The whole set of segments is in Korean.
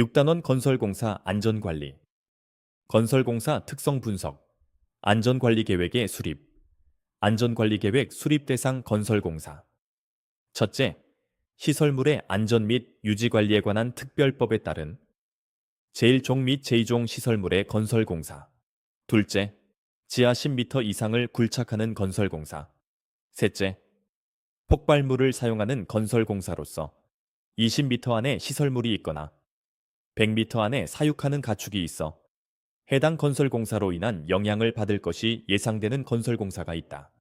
6단원 건설공사 안전관리, 건설공사 특성 분석, 안전관리계획의 수립, 안전관리계획 수립 대상 건설공사. 첫째, 시설물의 안전 및 유지관리에 관한 특별법에 따른 제1종 및 제2종 시설물의 건설공사. 둘째, 지하 10m 이상을 굴착하는 건설공사. 셋째, 폭발물을 사용하는 건설공사로서 20m 안에 시설물이 있거나 100m 안에 사육하는 가축이 있어 해당 건설공사로 인한 영향을 받을 것이 예상되는 건설공사가 있다.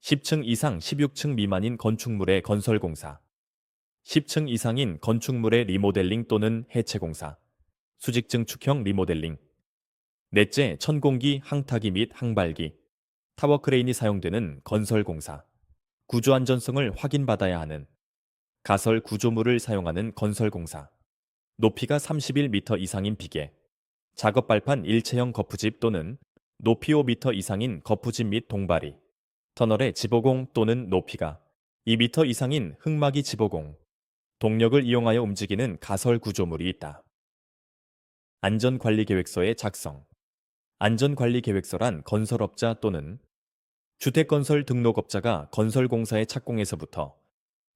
10층 이상 16층 미만인 건축물의 건설공사, 10층 이상인 건축물의 리모델링 또는 해체공사, 수직 증축형 리모델링. 넷째, 천공기, 항타기 및 항발기, 타워크레인이 사용되는 건설공사, 구조 안전성을 확인받아야 하는 가설 구조물을 사용하는 건설공사, 높이가 31m 이상인 비계, 작업 발판 일체형 거푸집 또는 높이 5m 이상인 거푸집 및 동바리, 터널의 지보공 또는 높이가 2m 이상인 흙막이 지보공, 동력을 이용하여 움직이는 가설 구조물이 있다. 안전관리계획서의 작성. 안전관리계획서란 건설업자 또는 주택건설 등록업자가 건설공사의 착공에서부터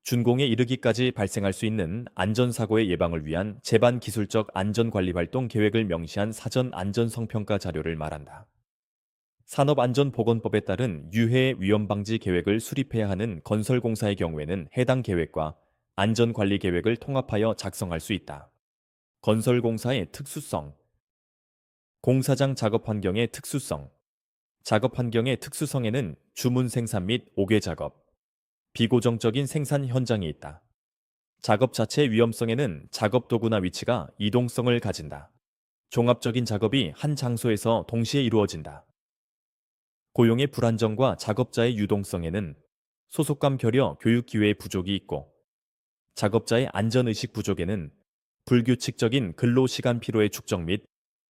준공에 이르기까지 발생할 수 있는 안전사고의 예방을 위한 제반 기술적 안전관리활동 계획을 명시한 사전 안전성평가 자료를 말한다. 산업안전보건법에 따른 유해 위험방지 계획을 수립해야 하는 건설공사의 경우에는 해당 계획과 안전관리계획을 통합하여 작성할 수 있다. 건설공사의 특수성. 공사장 작업환경의 특수성. 작업환경의 특수성에는 주문 생산 및 옥외 작업, 비고정적인 생산 현장이 있다. 작업 자체의 위험성에는 작업 도구나 위치가 이동성을 가진다. 종합적인 작업이 한 장소에서 동시에 이루어진다. 고용의 불안정과 작업자의 유동성에는 소속감 결여 교육 기회의 부족이 있고, 작업자의 안전의식 부족에는 불규칙적인 근로시간 피로의 축적 및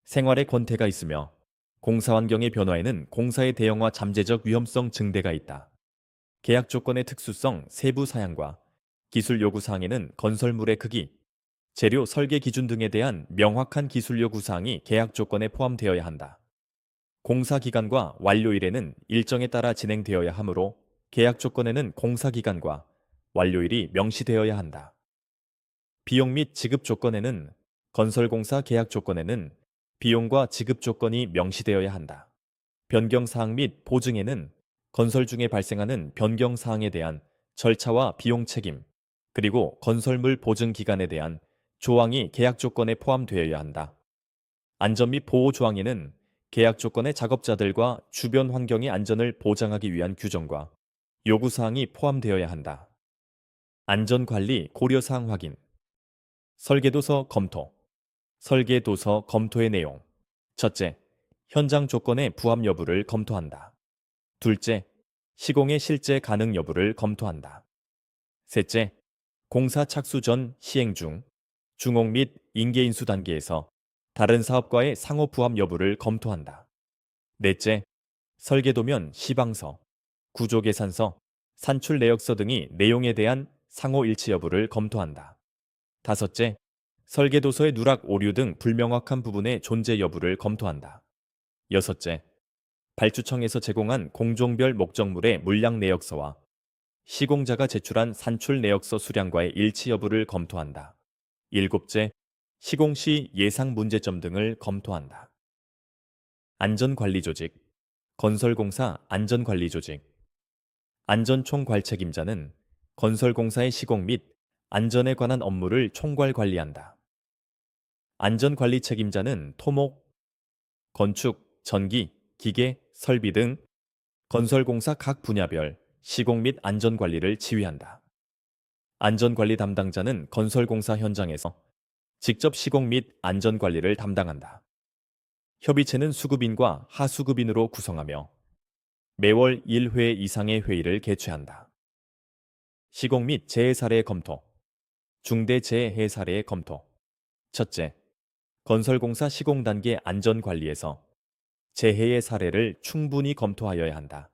생활의 권태가 있으며, 공사 환경의 변화에는 공사의 대형화 잠재적 위험성 증대가 있다. 계약 조건의 특수성, 세부 사양과 기술 요구 사항에는 건설물의 크기, 재료 설계 기준 등에 대한 명확한 기술 요구 사항이 계약 조건에 포함되어야 한다. 공사 기간과 완료일에는 일정에 따라 진행되어야 하므로 계약 조건에는 공사 기간과 완료일이 명시되어야 한다. 비용 및 지급 조건에는 건설공사 계약 조건에는 비용과 지급 조건이 명시되어야 한다. 변경 사항 및 보증에는 건설 중에 발생하는 변경 사항에 대한 절차와 비용 책임, 그리고 건설물 보증 기간에 대한 조항이 계약 조건에 포함되어야 한다. 안전 및 보호 조항에는 계약 조건의 작업자들과 주변 환경의 안전을 보장하기 위한 규정과 요구 사항이 포함되어야 한다. 안전관리 고려사항 확인. 설계도서 검토. 설계도서 검토의 내용. 첫째, 현장 조건의 부합 여부를 검토한다. 둘째, 시공의 실제 가능 여부를 검토한다. 셋째, 공사 착수 전 시행 중, 중옥 및 인계인수 단계에서 다른 사업과의 상호 부합 여부를 검토한다. 넷째, 설계도면 시방서, 구조계산서, 산출 내역서 등의 내용에 대한 상호 일치 여부를 검토한다. 다섯째, 설계도서의 누락 오류 등 불명확한 부분의 존재 여부를 검토한다. 여섯째, 발주청에서 제공한 공종별 목적물의 물량 내역서와 시공자가 제출한 산출 내역서 수량과의 일치 여부를 검토한다. 일곱째, 시공 시 예상 문제점 등을 검토한다. 안전관리조직, 건설공사 안전관리조직. 안전총괄책임자는 건설공사의 시공 및 안전에 관한 업무를 총괄 관리한다. 안전관리 책임자는 토목, 건축, 전기, 기계, 설비 등 건설공사 각 분야별 시공 및 안전관리를 지휘한다. 안전관리 담당자는 건설공사 현장에서 직접 시공 및 안전관리를 담당한다. 협의체는 수급인과 하수급인으로 구성하며 매월 1회 이상의 회의를 개최한다. 시공 및 재해 사례 검토. 중대 재해 사례의 검토. 첫째, 건설공사 시공 단계 안전관리에서 재해의 사례를 충분히 검토하여야 한다.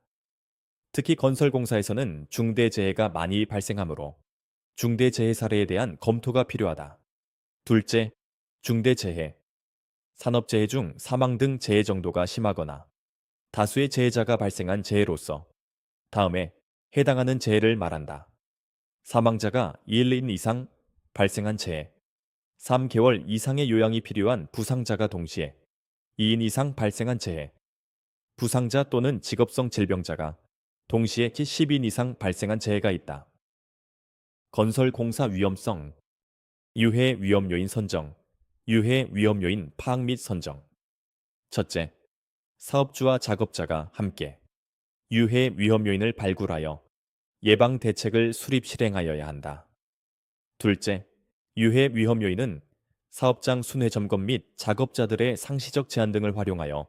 특히 건설공사에서는 중대재해가 많이 발생하므로 중대재해 사례에 대한 검토가 필요하다. 둘째, 중대재해. 산업재해 중 사망 등 재해 정도가 심하거나 다수의 재해자가 발생한 재해로서 다음에 해당하는 재해를 말한다. 사망자가 1인 이상 발생한 재해, 3개월 이상의 요양이 필요한 부상자가 동시에 2인 이상 발생한 재해, 부상자 또는 직업성 질병자가 동시에 10인 이상 발생한 재해가 있다. 건설 공사 위험성, 유해 위험 요인 선정, 유해 위험 요인 파악 및 선정. 첫째, 사업주와 작업자가 함께 유해 위험 요인을 발굴하여 예방 대책을 수립 실행하여야 한다. 둘째, 유해 위험 요인은 사업장 순회 점검 및 작업자들의 상시적 제한 등을 활용하여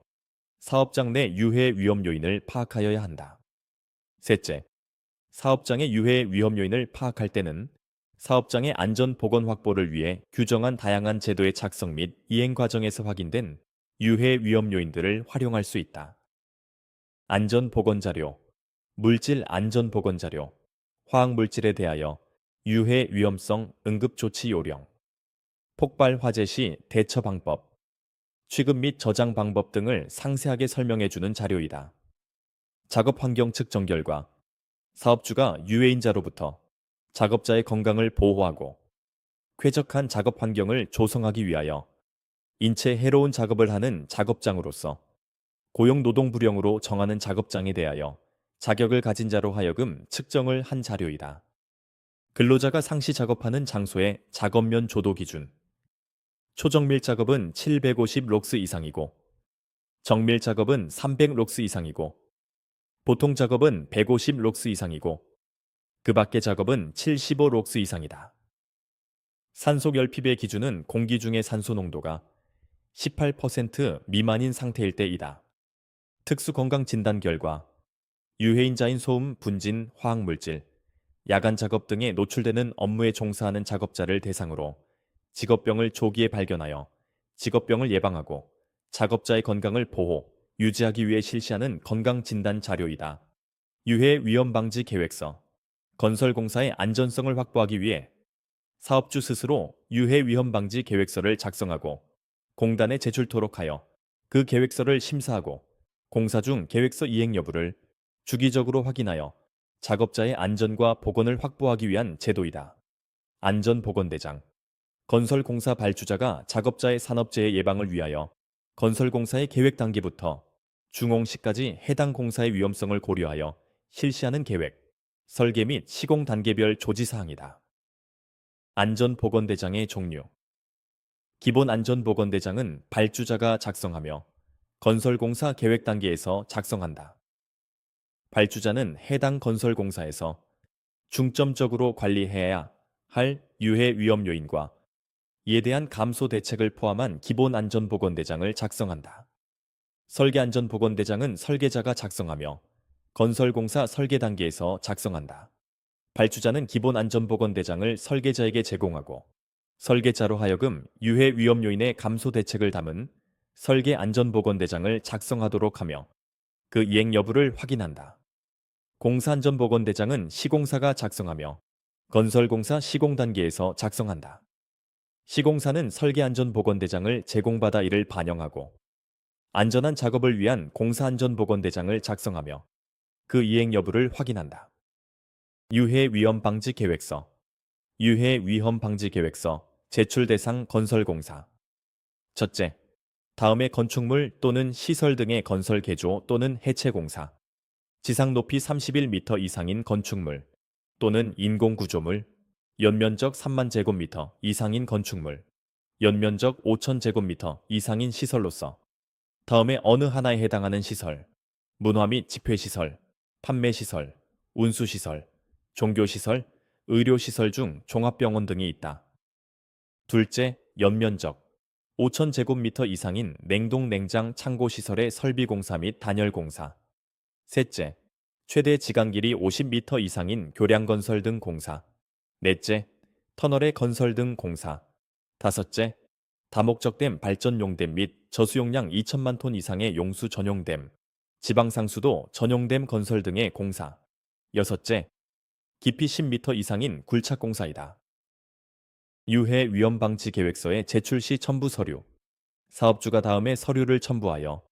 사업장 내 유해 위험 요인을 파악하여야 한다. 셋째, 사업장의 유해 위험 요인을 파악할 때는 사업장의 안전 보건 확보를 위해 규정한 다양한 제도의 작성 및 이행 과정에서 확인된 유해 위험 요인들을 활용할 수 있다. 안전 보건 자료, 물질 안전 보건 자료, 화학 물질에 대하여 유해 위험성 응급 조치 요령, 폭발 화재 시 대처 방법, 취급 및 저장 방법 등을 상세하게 설명해 주는 자료이다. 작업 환경 측정 결과 사업주가 유해인자로부터 작업자의 건강을 보호하고 쾌적한 작업 환경을 조성하기 위하여 인체 해로운 작업을 하는 작업장으로서 고용노동부령으로 정하는 작업장에 대하여 자격을 가진 자로 하여금 측정을 한 자료이다. 근로자가 상시 작업하는 장소의 작업면 조도 기준. 초정밀 작업은 750 록스 이상이고 정밀 작업은 300 록스 이상이고 보통 작업은 150 록스 이상이고 그 밖의 작업은 75 록스 이상이다. 산소 결핍의 기준은 공기 중의 산소 농도가 18% 미만인 상태일 때이다. 특수 건강 진단 결과 유해인자인 소음, 분진, 화학물질, 야간 작업 등에 노출되는 업무에 종사하는 작업자를 대상으로 직업병을 조기에 발견하여 직업병을 예방하고 작업자의 건강을 보호, 유지하기 위해 실시하는 건강진단 자료이다. 유해 위험 방지 계획서. 건설공사의 안전성을 확보하기 위해 사업주 스스로 유해 위험 방지 계획서를 작성하고 공단에 제출토록 하여 그 계획서를 심사하고 공사 중 계획서 이행 여부를 주기적으로 확인하여 작업자의 안전과 보건을 확보하기 위한 제도이다. 안전보건대장. 건설공사 발주자가 작업자의 산업재해 예방을 위하여 건설공사의 계획 단계부터 중공 시까지 해당 공사의 위험성을 고려하여 실시하는 계획, 설계 및 시공 단계별 조지사항이다. 안전보건대장의 종류. 기본 안전보건대장은 발주자가 작성하며 건설공사 계획 단계에서 작성한다. 발주자는 해당 건설공사에서 중점적으로 관리해야 할 유해 위험 요인과 이에 대한 감소 대책을 포함한 기본 안전보건대장을 작성한다. 설계안전보건대장은 설계자가 작성하며 건설공사 설계 단계에서 작성한다. 발주자는 기본 안전보건대장을 설계자에게 제공하고 설계자로 하여금 유해 위험 요인의 감소 대책을 담은 설계 안전보건대장을 작성하도록 하며 그 이행 여부를 확인한다. 공사안전보건대장은 시공사가 작성하며 건설공사 시공 단계에서 작성한다. 시공사는 설계안전보건대장을 제공받아 이를 반영하고 안전한 작업을 위한 공사안전보건대장을 작성하며 그 이행 여부를 확인한다. 유해 위험 방지 계획서. 유해 위험 방지 계획서 제출 대상 건설공사. 첫째, 다음의 건축물 또는 시설 등의 건설 개조 또는 해체 공사. 지상 높이 31m 이상인 건축물 또는 인공구조물, 연면적 3만 제곱미터 이상인 건축물, 연면적 5천 제곱미터 이상인 시설로서 다음에 어느 하나에 해당하는 시설, 문화 및 집회시설, 판매시설, 운수시설, 종교시설, 의료시설 중 종합병원 등이 있다. 둘째, 연면적 5천 제곱미터 이상인 냉동 냉장 창고시설의 설비공사 및 단열공사. 셋째, 최대 지간 길이 50m 이상인 교량건설 등 공사. 넷째, 터널의 건설 등 공사. 다섯째, 다목적댐 발전용댐 및 저수용량 2천만 톤 이상의 용수 전용댐, 지방상수도 전용댐 건설 등의 공사. 여섯째, 깊이 10m 이상인 굴착공사이다. 유해 위험 방지 계획서의 제출 시 첨부 서류. 사업주가 다음에 서류를 첨부하여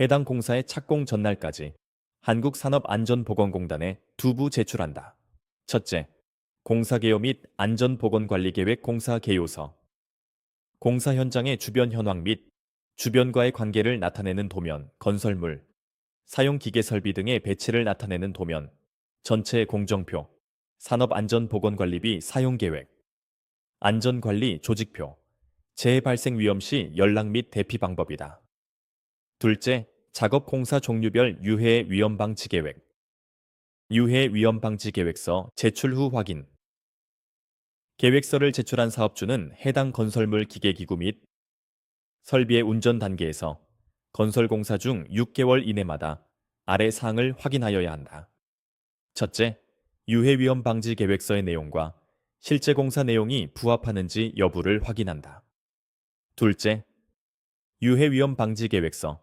해당 공사의 착공 전날까지 한국산업안전보건공단에 두부 제출한다. 첫째, 공사개요 및 안전보건관리계획 공사개요서. 공사 현장의 주변 현황 및 주변과의 관계를 나타내는 도면, 건설물, 사용 기계 설비 등의 배치를 나타내는 도면, 전체 공정표, 산업안전보건관리비 사용계획, 안전관리 조직표, 재해 발생 위험 시 연락 및 대피 방법이다. 둘째, 작업 공사 종류별 유해 위험 방지 계획. 유해 위험 방지 계획서 제출 후 확인. 계획서를 제출한 사업주는 해당 건설물 기계기구 및 설비의 운전 단계에서 건설 공사 중 6개월 이내마다 아래 사항을 확인하여야 한다. 첫째, 유해 위험 방지 계획서의 내용과 실제 공사 내용이 부합하는지 여부를 확인한다. 둘째, 유해 위험 방지 계획서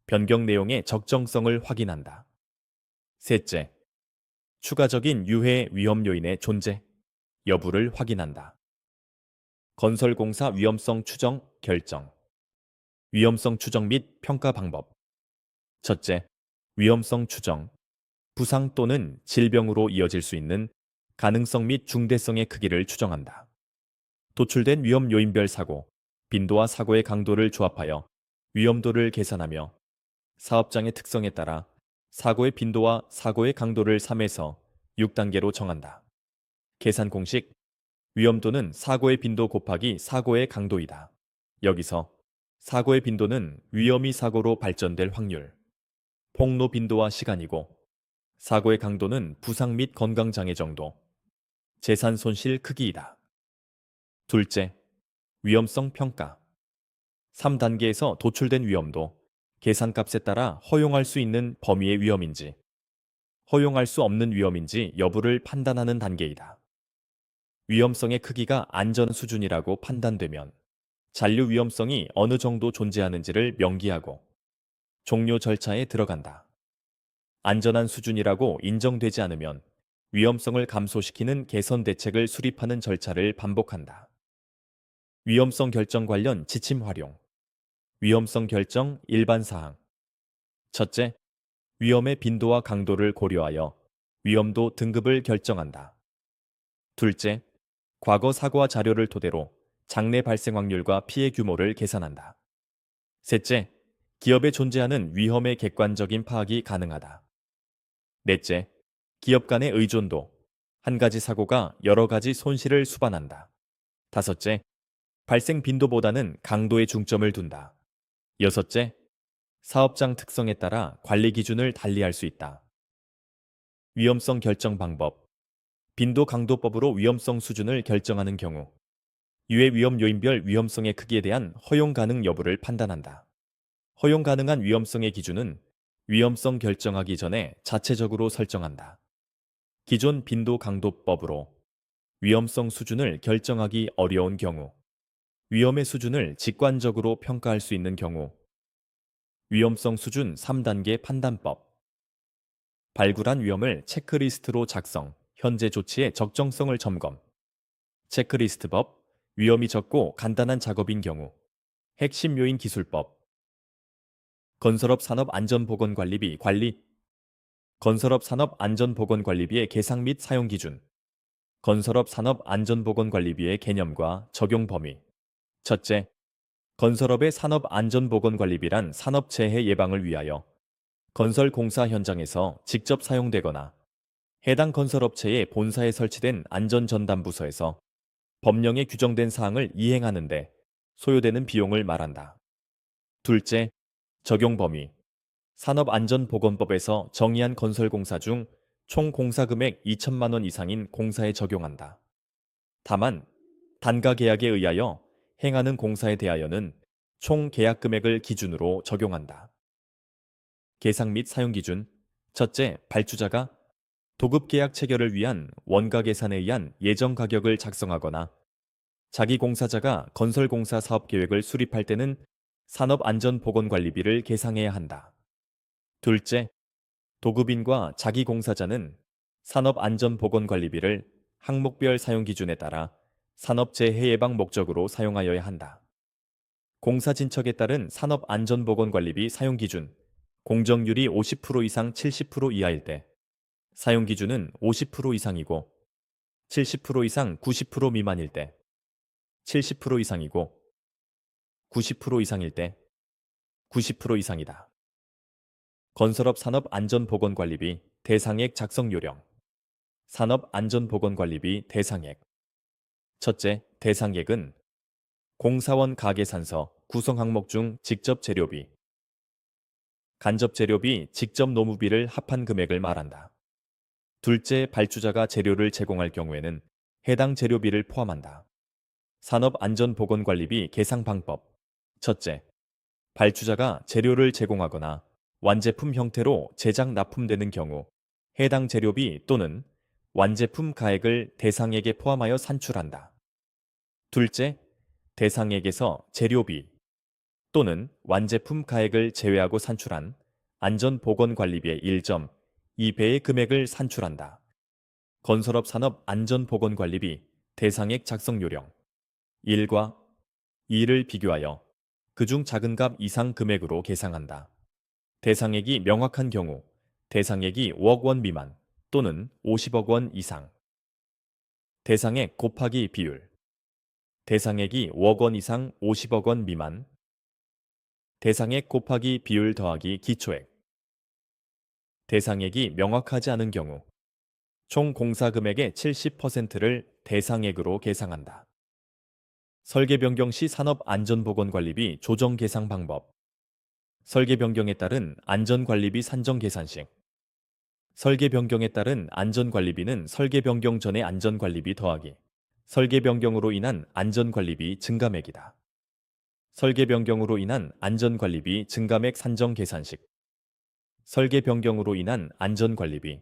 변경 내용의 적정성을 확인한다. 셋째, 추가적인 유해 위험 요인의 존재, 여부를 확인한다. 건설공사 위험성 추정 결정. 위험성 추정 및 평가 방법. 첫째, 위험성 추정. 부상 또는 질병으로 이어질 수 있는 가능성 및 중대성의 크기를 추정한다. 도출된 위험 요인별 사고, 빈도와 사고의 강도를 조합하여 위험도를 계산하며 사업장의 특성에 따라 사고의 빈도와 사고의 강도를 3에서 6단계로 정한다. 계산 공식: 위험도는 사고의 빈도 곱하기 사고의 강도이다. 여기서 사고의 빈도는 위험이 사고로 발전될 확률, 폭로 빈도와 시간이고, 사고의 강도는 부상 및 건강장애 정도, 재산 손실 크기이다. 둘째, 위험성 평가. 3단계에서 도출된 위험도 계산값에 따라 허용할 수 있는 범위의 위험인지, 허용할 수 없는 위험인지 여부를 판단하는 단계이다. 위험성의 크기가 안전 수준이라고 판단되면 잔류 위험성이 어느 정도 존재하는지를 명기하고 종료 절차에 들어간다. 안전한 수준이라고 인정되지 않으면 위험성을 감소시키는 개선 대책을 수립하는 절차를 반복한다. 위험성 결정 관련 지침 활용. 위험성 결정 일반 사항. 첫째, 위험의 빈도와 강도를 고려하여 위험도 등급을 결정한다. 둘째, 과거 사고와 자료를 토대로 장래 발생 확률과 피해 규모를 계산한다. 셋째, 기업에 존재하는 위험의 객관적인 파악이 가능하다. 넷째, 기업 간의 의존도. 한 가지 사고가 여러 가지 손실을 수반한다. 다섯째, 발생 빈도보다는 강도에 중점을 둔다. 여섯째, 사업장 특성에 따라 관리 기준을 달리할 수 있다. 위험성 결정 방법. 빈도 강도법으로 위험성 수준을 결정하는 경우 유해 위험 요인별 위험성의 크기에 대한 허용 가능 여부를 판단한다. 허용 가능한 위험성의 기준은 위험성 결정하기 전에 자체적으로 설정한다. 기존 빈도 강도법으로 위험성 수준을 결정하기 어려운 경우, 위험의 수준을 직관적으로 평가할 수 있는 경우, 위험성 수준 3단계 판단법. 발굴한 위험을 체크리스트로 작성, 현재 조치의 적정성을 점검. 체크리스트법, 위험이 적고 간단한 작업인 경우, 핵심 요인 기술법. 건설업 산업안전보건관리비 관리. 건설업 산업안전보건관리비의 계상 및 사용 기준. 건설업 산업안전보건관리비의 개념과 적용 범위. 첫째, 건설업의 산업안전보건관리비란 산업재해 예방을 위하여 건설 공사 현장에서 직접 사용되거나 해당 건설업체의 본사에 설치된 안전전담부서에서 법령에 규정된 사항을 이행하는데 소요되는 비용을 말한다. 둘째, 적용 범위. 산업안전보건법에서 정의한 건설공사 중 총 공사 금액 2천만 원 이상인 공사에 적용한다. 다만 단가 계약에 의하여 행하는 공사에 대하여는 총 계약 금액을 기준으로 적용한다. 계상 및 사용 기준. 첫째, 발주자가 도급 계약 체결을 위한 원가 계산에 의한 예정 가격을 작성하거나 자기 공사자가 건설공사 사업 계획을 수립할 때는 산업안전보건관리비를 계상해야 한다. 둘째, 도급인과 자기 공사자는 산업안전보건관리비를 항목별 사용 기준에 따라 산업재해 예방 목적으로 사용하여야 한다. 공사 진척에 따른 산업안전보건관리비 사용기준, 공정률이 50% 이상 70% 이하일 때, 사용기준은 50% 이상이고 70% 이상 90% 미만일 때, 70% 이상이고 90% 이상일 때, 90% 이상이다. 건설업 산업안전보건관리비 대상액 작성 요령. 산업안전보건관리비 대상액. 첫째, 대상액은 공사원 가계산서 구성 항목 중 직접 재료비, 간접 재료비, 직접 노무비를 합한 금액을 말한다. 둘째, 발주자가 재료를 제공할 경우에는 해당 재료비를 포함한다. 산업안전보건관리비 계상 방법. 첫째, 발주자가 재료를 제공하거나 완제품 형태로 제작 납품되는 경우 해당 재료비 또는 완제품 가액을 대상액에 포함하여 산출한다. 둘째, 대상액에서 재료비 또는 완제품 가액을 제외하고 산출한 안전보건관리비의 1.2배의 금액을 산출한다. 건설업 산업 안전보건관리비 대상액 작성 요령. 1과 2를 비교하여 그중 작은 값 이상 금액으로 계상한다. 대상액이 명확한 경우 대상액이 5억 원 미만 또는 50억 원 이상. 대상액 곱하기 비율. 대상액이 5억 원 이상 50억 원 미만. 대상액 곱하기 비율 더하기 기초액. 대상액이 명확하지 않은 경우 총 공사 금액의 70%를 대상액으로 계상한다. 설계 변경 시 산업안전보건관리비 조정 계상 방법. 설계 변경에 따른 안전관리비 산정 계산식. 설계 변경에 따른 안전관리비는 설계 변경 전의 안전관리비 더하기 설계 변경으로 인한 안전관리비 증감액이다. 설계 변경으로 인한 안전관리비 증감액 산정 계산식. 설계 변경으로 인한 안전관리비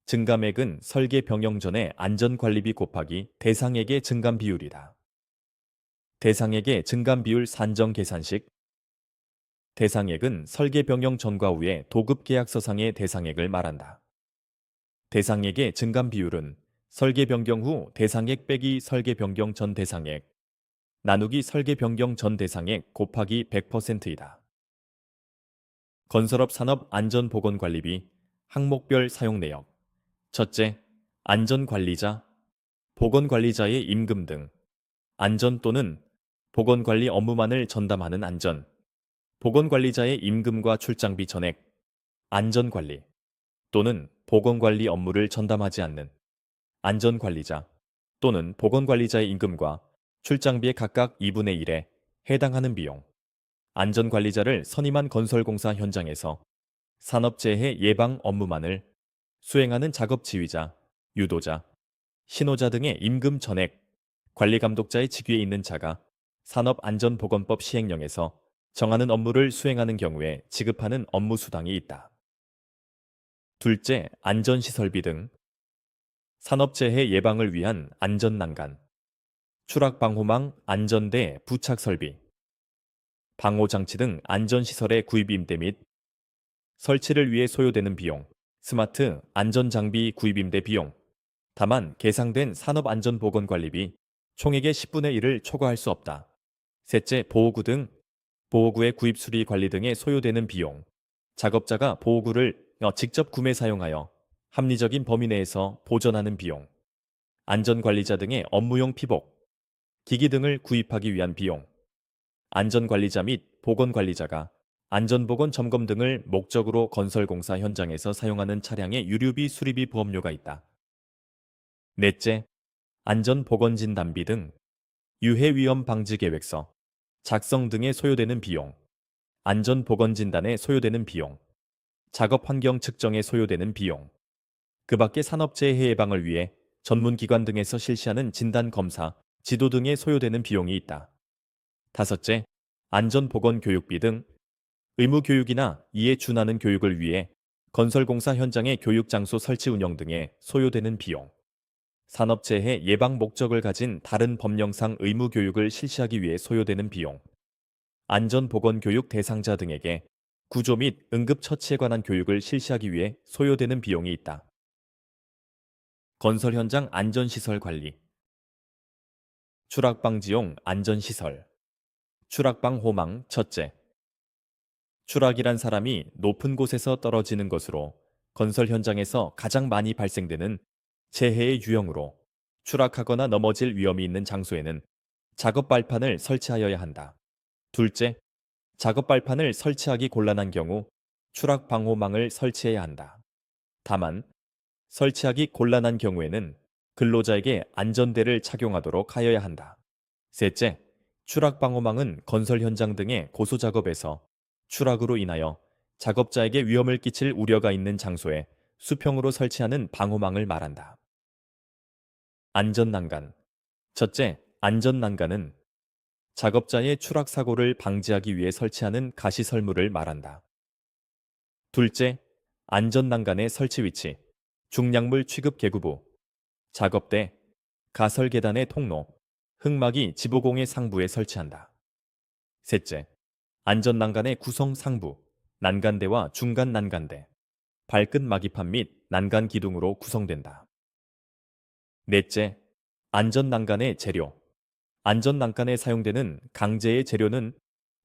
증감액은 설계 변경 전의 안전관리비 곱하기 대상액의 증감 비율이다. 대상액의 증감 비율 산정 계산식. 대상액은 설계 변경 전과 후의 도급 계약서상의 대상액을 말한다. 대상액의 증감 비율은 설계 변경 후 대상액 빼기 설계 변경 전 대상액 나누기 설계 변경 전 대상액 곱하기 100%이다. 건설업 산업 안전보건관리비 항목별 사용 내역. 첫째, 안전관리자, 보건관리자의 임금 등 안전 또는 보건관리 업무만을 전담하는 안전, 보건관리자의 임금과 출장비 전액, 안전관리 또는 보건관리 업무를 전담하지 않는 안전관리자 또는 보건관리자의 임금과 출장비의 각각 2분의 1에 해당하는 비용, 안전관리자를 선임한 건설공사 현장에서 산업재해 예방 업무만을 수행하는 작업지휘자, 유도자, 신호자 등의 임금 전액, 관리감독자의 직위에 있는 자가 산업안전보건법 시행령에서 정하는 업무를 수행하는 경우에 지급하는 업무수당이 있다. 둘째, 안전시설비 등 산업재해 예방을 위한 안전난간, 추락방호망 안전대 부착설비, 방호장치 등 안전시설의 구입 임대 및 설치를 위해 소요되는 비용, 스마트 안전장비 구입 임대 비용. 다만 계상된 산업안전보건관리비 총액의 10분의 1을 초과할 수 없다. 셋째, 보호구 등 보호구의 구입 수리 관리 등에 소요되는 비용. 작업자가 보호구를 직접 구매 사용하여 합리적인 범위 내에서 보전하는 비용. 안전관리자 등의 업무용 피복, 기기 등을 구입하기 위한 비용. 안전관리자 및 보건관리자가 안전보건 점검 등을 목적으로 건설공사 현장에서 사용하는 차량의 유류비 수리비 보험료가 있다. 넷째, 안전보건진단비 등 유해위험 방지 계획서 작성 등에 소요되는 비용, 안전보건진단에 소요되는 비용, 작업환경 측정에 소요되는 비용, 그 밖에 산업재해 예방을 위해 전문기관 등에서 실시하는 진단검사, 지도 등에 소요되는 비용이 있다. 다섯째, 안전보건교육비 등 의무교육이나 이에 준하는 교육을 위해 건설공사 현장의 교육장소 설치 운영 등에 소요되는 비용, 산업재해 예방 목적을 가진 다른 법령상 의무교육을 실시하기 위해 소요되는 비용, 안전보건교육 대상자 등에게 구조 및 응급처치에 관한 교육을 실시하기 위해 소요되는 비용이 있다. 건설 현장 안전시설 관리. 추락방지용 안전시설. 추락방호망 첫째. 추락이란 사람이 높은 곳에서 떨어지는 것으로 건설 현장에서 가장 많이 발생되는 재해의 유형으로 추락하거나 넘어질 위험이 있는 장소에는 작업 발판을 설치하여야 한다. 둘째, 작업 발판을 설치하기 곤란한 경우 추락 방호망을 설치해야 한다. 다만 설치하기 곤란한 경우에는 근로자에게 안전대를 착용하도록 하여야 한다. 셋째, 추락 방호망은 건설 현장 등의 고소 작업에서 추락으로 인하여 작업자에게 위험을 끼칠 우려가 있는 장소에 수평으로 설치하는 방호망을 말한다. 안전난간. 첫째, 안전난간은 작업자의 추락 사고를 방지하기 위해 설치하는 가시설물을 말한다. 둘째, 안전난간의 설치 위치. 중량물 취급 계구부, 작업대, 가설 계단의 통로, 흙막이 지보공의 상부에 설치한다. 셋째, 안전난간의 구성 상부, 난간대와 중간 난간대, 발끝 마기판 및 난간 기둥으로 구성된다. 넷째, 안전난간의 재료. 안전난간에 사용되는 강제의 재료는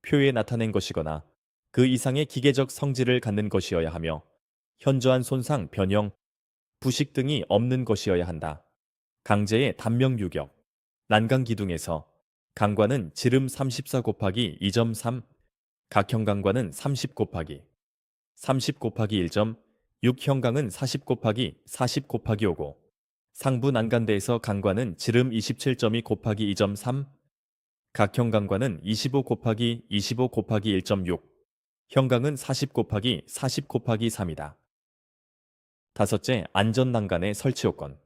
표에 나타낸 것이거나 그 이상의 기계적 성질을 갖는 것이어야 하며 현저한 손상, 변형, 부식 등이 없는 것이어야 한다. 강제의 단명 유격. 난간 기둥에서 강관은 지름 34 곱하기 2.3, 각형 강관은 30 곱하기 30 곱하기 1점, 육형강은 40 곱하기 40 곱하기 5고, 상부 난간대에서 강관은 지름 27.2 곱하기 2.3, 각형 강관은 25 곱하기 25 곱하기 1.6, 형강은 40 곱하기 40 곱하기 3이다. 다섯째, 안전 난간의 설치 요건.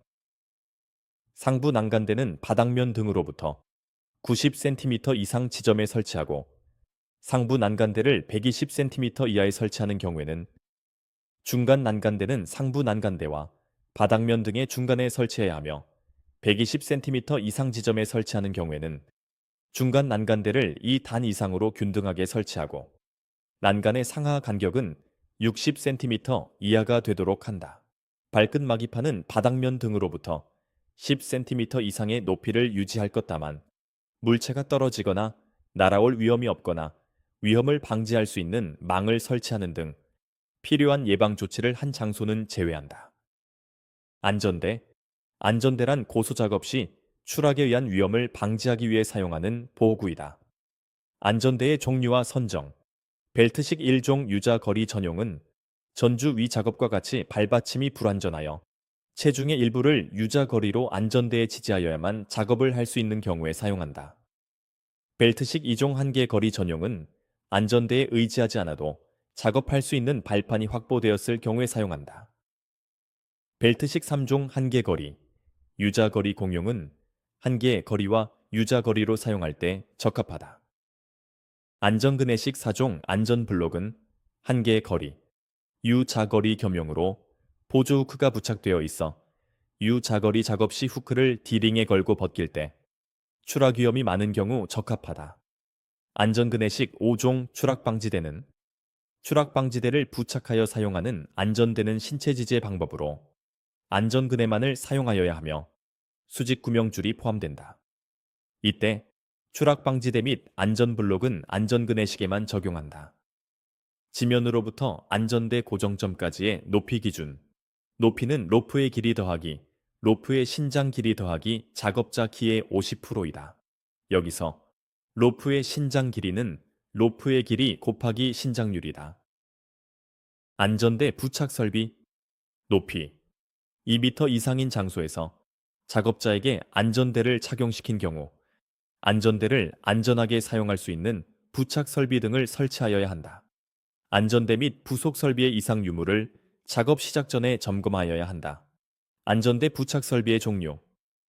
상부 난간대는 바닥면 등으로부터 90cm 이상 지점에 설치하고 상부 난간대를 120cm 이하에 설치하는 경우에는 중간 난간대는 상부 난간대와 바닥면 등의 중간에 설치해야 하며 120cm 이상 지점에 설치하는 경우에는 중간 난간대를 이 단 이상으로 균등하게 설치하고 난간의 상하 간격은 60cm 이하가 되도록 한다. 발끝 마기판은 바닥면 등으로부터 10cm 이상의 높이를 유지할 것 다만 물체가 떨어지거나 날아올 위험이 없거나 위험을 방지할 수 있는 망을 설치하는 등 필요한 예방 조치를 한 장소는 제외한다. 안전대. 안전대란 고소 작업 시 추락에 의한 위험을 방지하기 위해 사용하는 보호구이다. 안전대의 종류와 선정. 벨트식 1종 유자 거리 전용은 전주 위 작업과 같이 발받침이 불안전하여 체중의 일부를 유자 거리로 안전대에 지지하여야만 작업을 할 수 있는 경우에 사용한다. 벨트식 2종 한계 거리 전용은 안전대에 의지하지 않아도 작업할 수 있는 발판이 확보되었을 경우에 사용한다. 벨트식 3종 한계 거리, 유자 거리 공용은 한계 거리와 유자 거리로 사용할 때 적합하다. 안전그네식 4종 안전 블록은 한계 거리, 유자거리 겸용으로 보조 후크가 부착되어 있어 유자거리 작업 시 후크를 D링에 걸고 벗길 때 추락 위험이 많은 경우 적합하다. 안전그네식 5종 추락방지대는 추락방지대를 부착하여 사용하는 안전되는 신체 지지의 방법으로 안전그네만을 사용하여야 하며 수직 구명줄이 포함된다. 이때 추락방지대 및 안전블록은 안전그네식에만 적용한다. 지면으로부터 안전대 고정점까지의 높이 기준. 높이는 로프의 길이 더하기 로프의 신장 길이 더하기 작업자 키의 50%이다. 여기서 로프의 신장 길이는 로프의 길이 곱하기 신장률이다. 안전대 부착 설비. 높이 2m 이상인 장소에서 작업자에게 안전대를 착용시킨 경우 안전대를 안전하게 사용할 수 있는 부착 설비 등을 설치하여야 한다. 안전대 및 부속 설비의 이상 유무를 작업 시작 전에 점검하여야 한다. 안전대 부착 설비의 종류.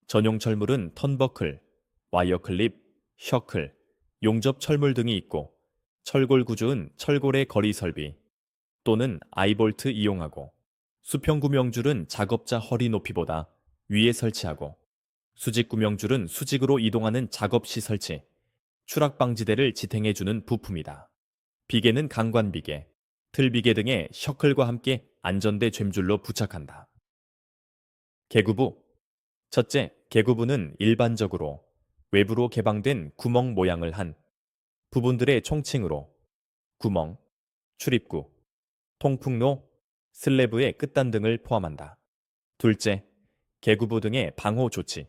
전용 철물은 턴버클, 와이어 클립, 셔클, 용접 철물 등이 있고 철골 구조은 철골의 거리 설비 또는 아이볼트 이용하고 수평 구명줄은 작업자 허리 높이보다 위에 설치하고 수직 구명줄은 수직으로 이동하는 작업 시 설치, 추락 방지대를 지탱해주는 부품이다. 비계는 강관 비계, 틀 비계 등의 셔클과 함께 안전대 젬줄로 부착한다. 계구부. 첫째, 계구부는 일반적으로 외부로 개방된 구멍 모양을 한 부분들의 총칭으로 구멍, 출입구, 통풍로, 슬래브의 끝단 등을 포함한다. 둘째, 개구부 등의 방호 조치,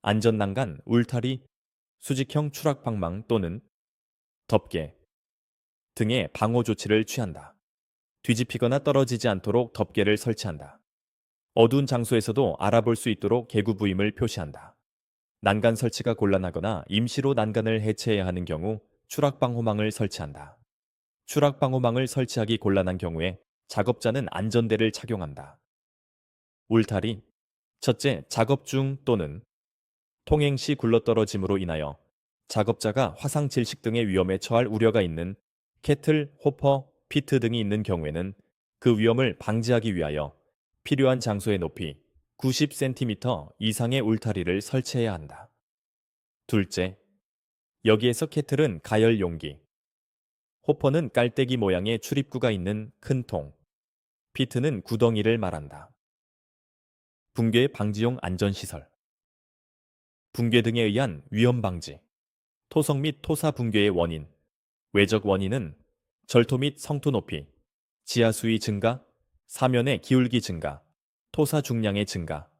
안전난간, 울타리, 수직형 추락방망 또는 덮개 등의 방호 조치를 취한다. 뒤집히거나 떨어지지 않도록 덮개를 설치한다. 어두운 장소에서도 알아볼 수 있도록 개구부임을 표시한다. 난간 설치가 곤란하거나 임시로 난간을 해체해야 하는 경우 추락방호망을 설치한다. 추락방호망을 설치하기 곤란한 경우에 작업자는 안전대를 착용한다. 울타리. 첫째, 작업 중 또는 통행 시 굴러떨어짐으로 인하여 작업자가 화상 질식 등의 위험에 처할 우려가 있는 캐틀, 호퍼, 피트 등이 있는 경우에는 그 위험을 방지하기 위하여 필요한 장소의 높이 90cm 이상의 울타리를 설치해야 한다. 둘째, 여기에서 캐틀은 가열 용기, 호퍼는 깔때기 모양의 출입구가 있는 큰 통, 피트는 구덩이를 말한다. 붕괴 방지용 안전시설. 붕괴 등에 의한 위험 방지. 토성 및 토사 붕괴의 원인. 외적 원인은 절토 및 성토 높이, 지하 수위 증가, 사면의 기울기 증가, 토사 중량의 증가,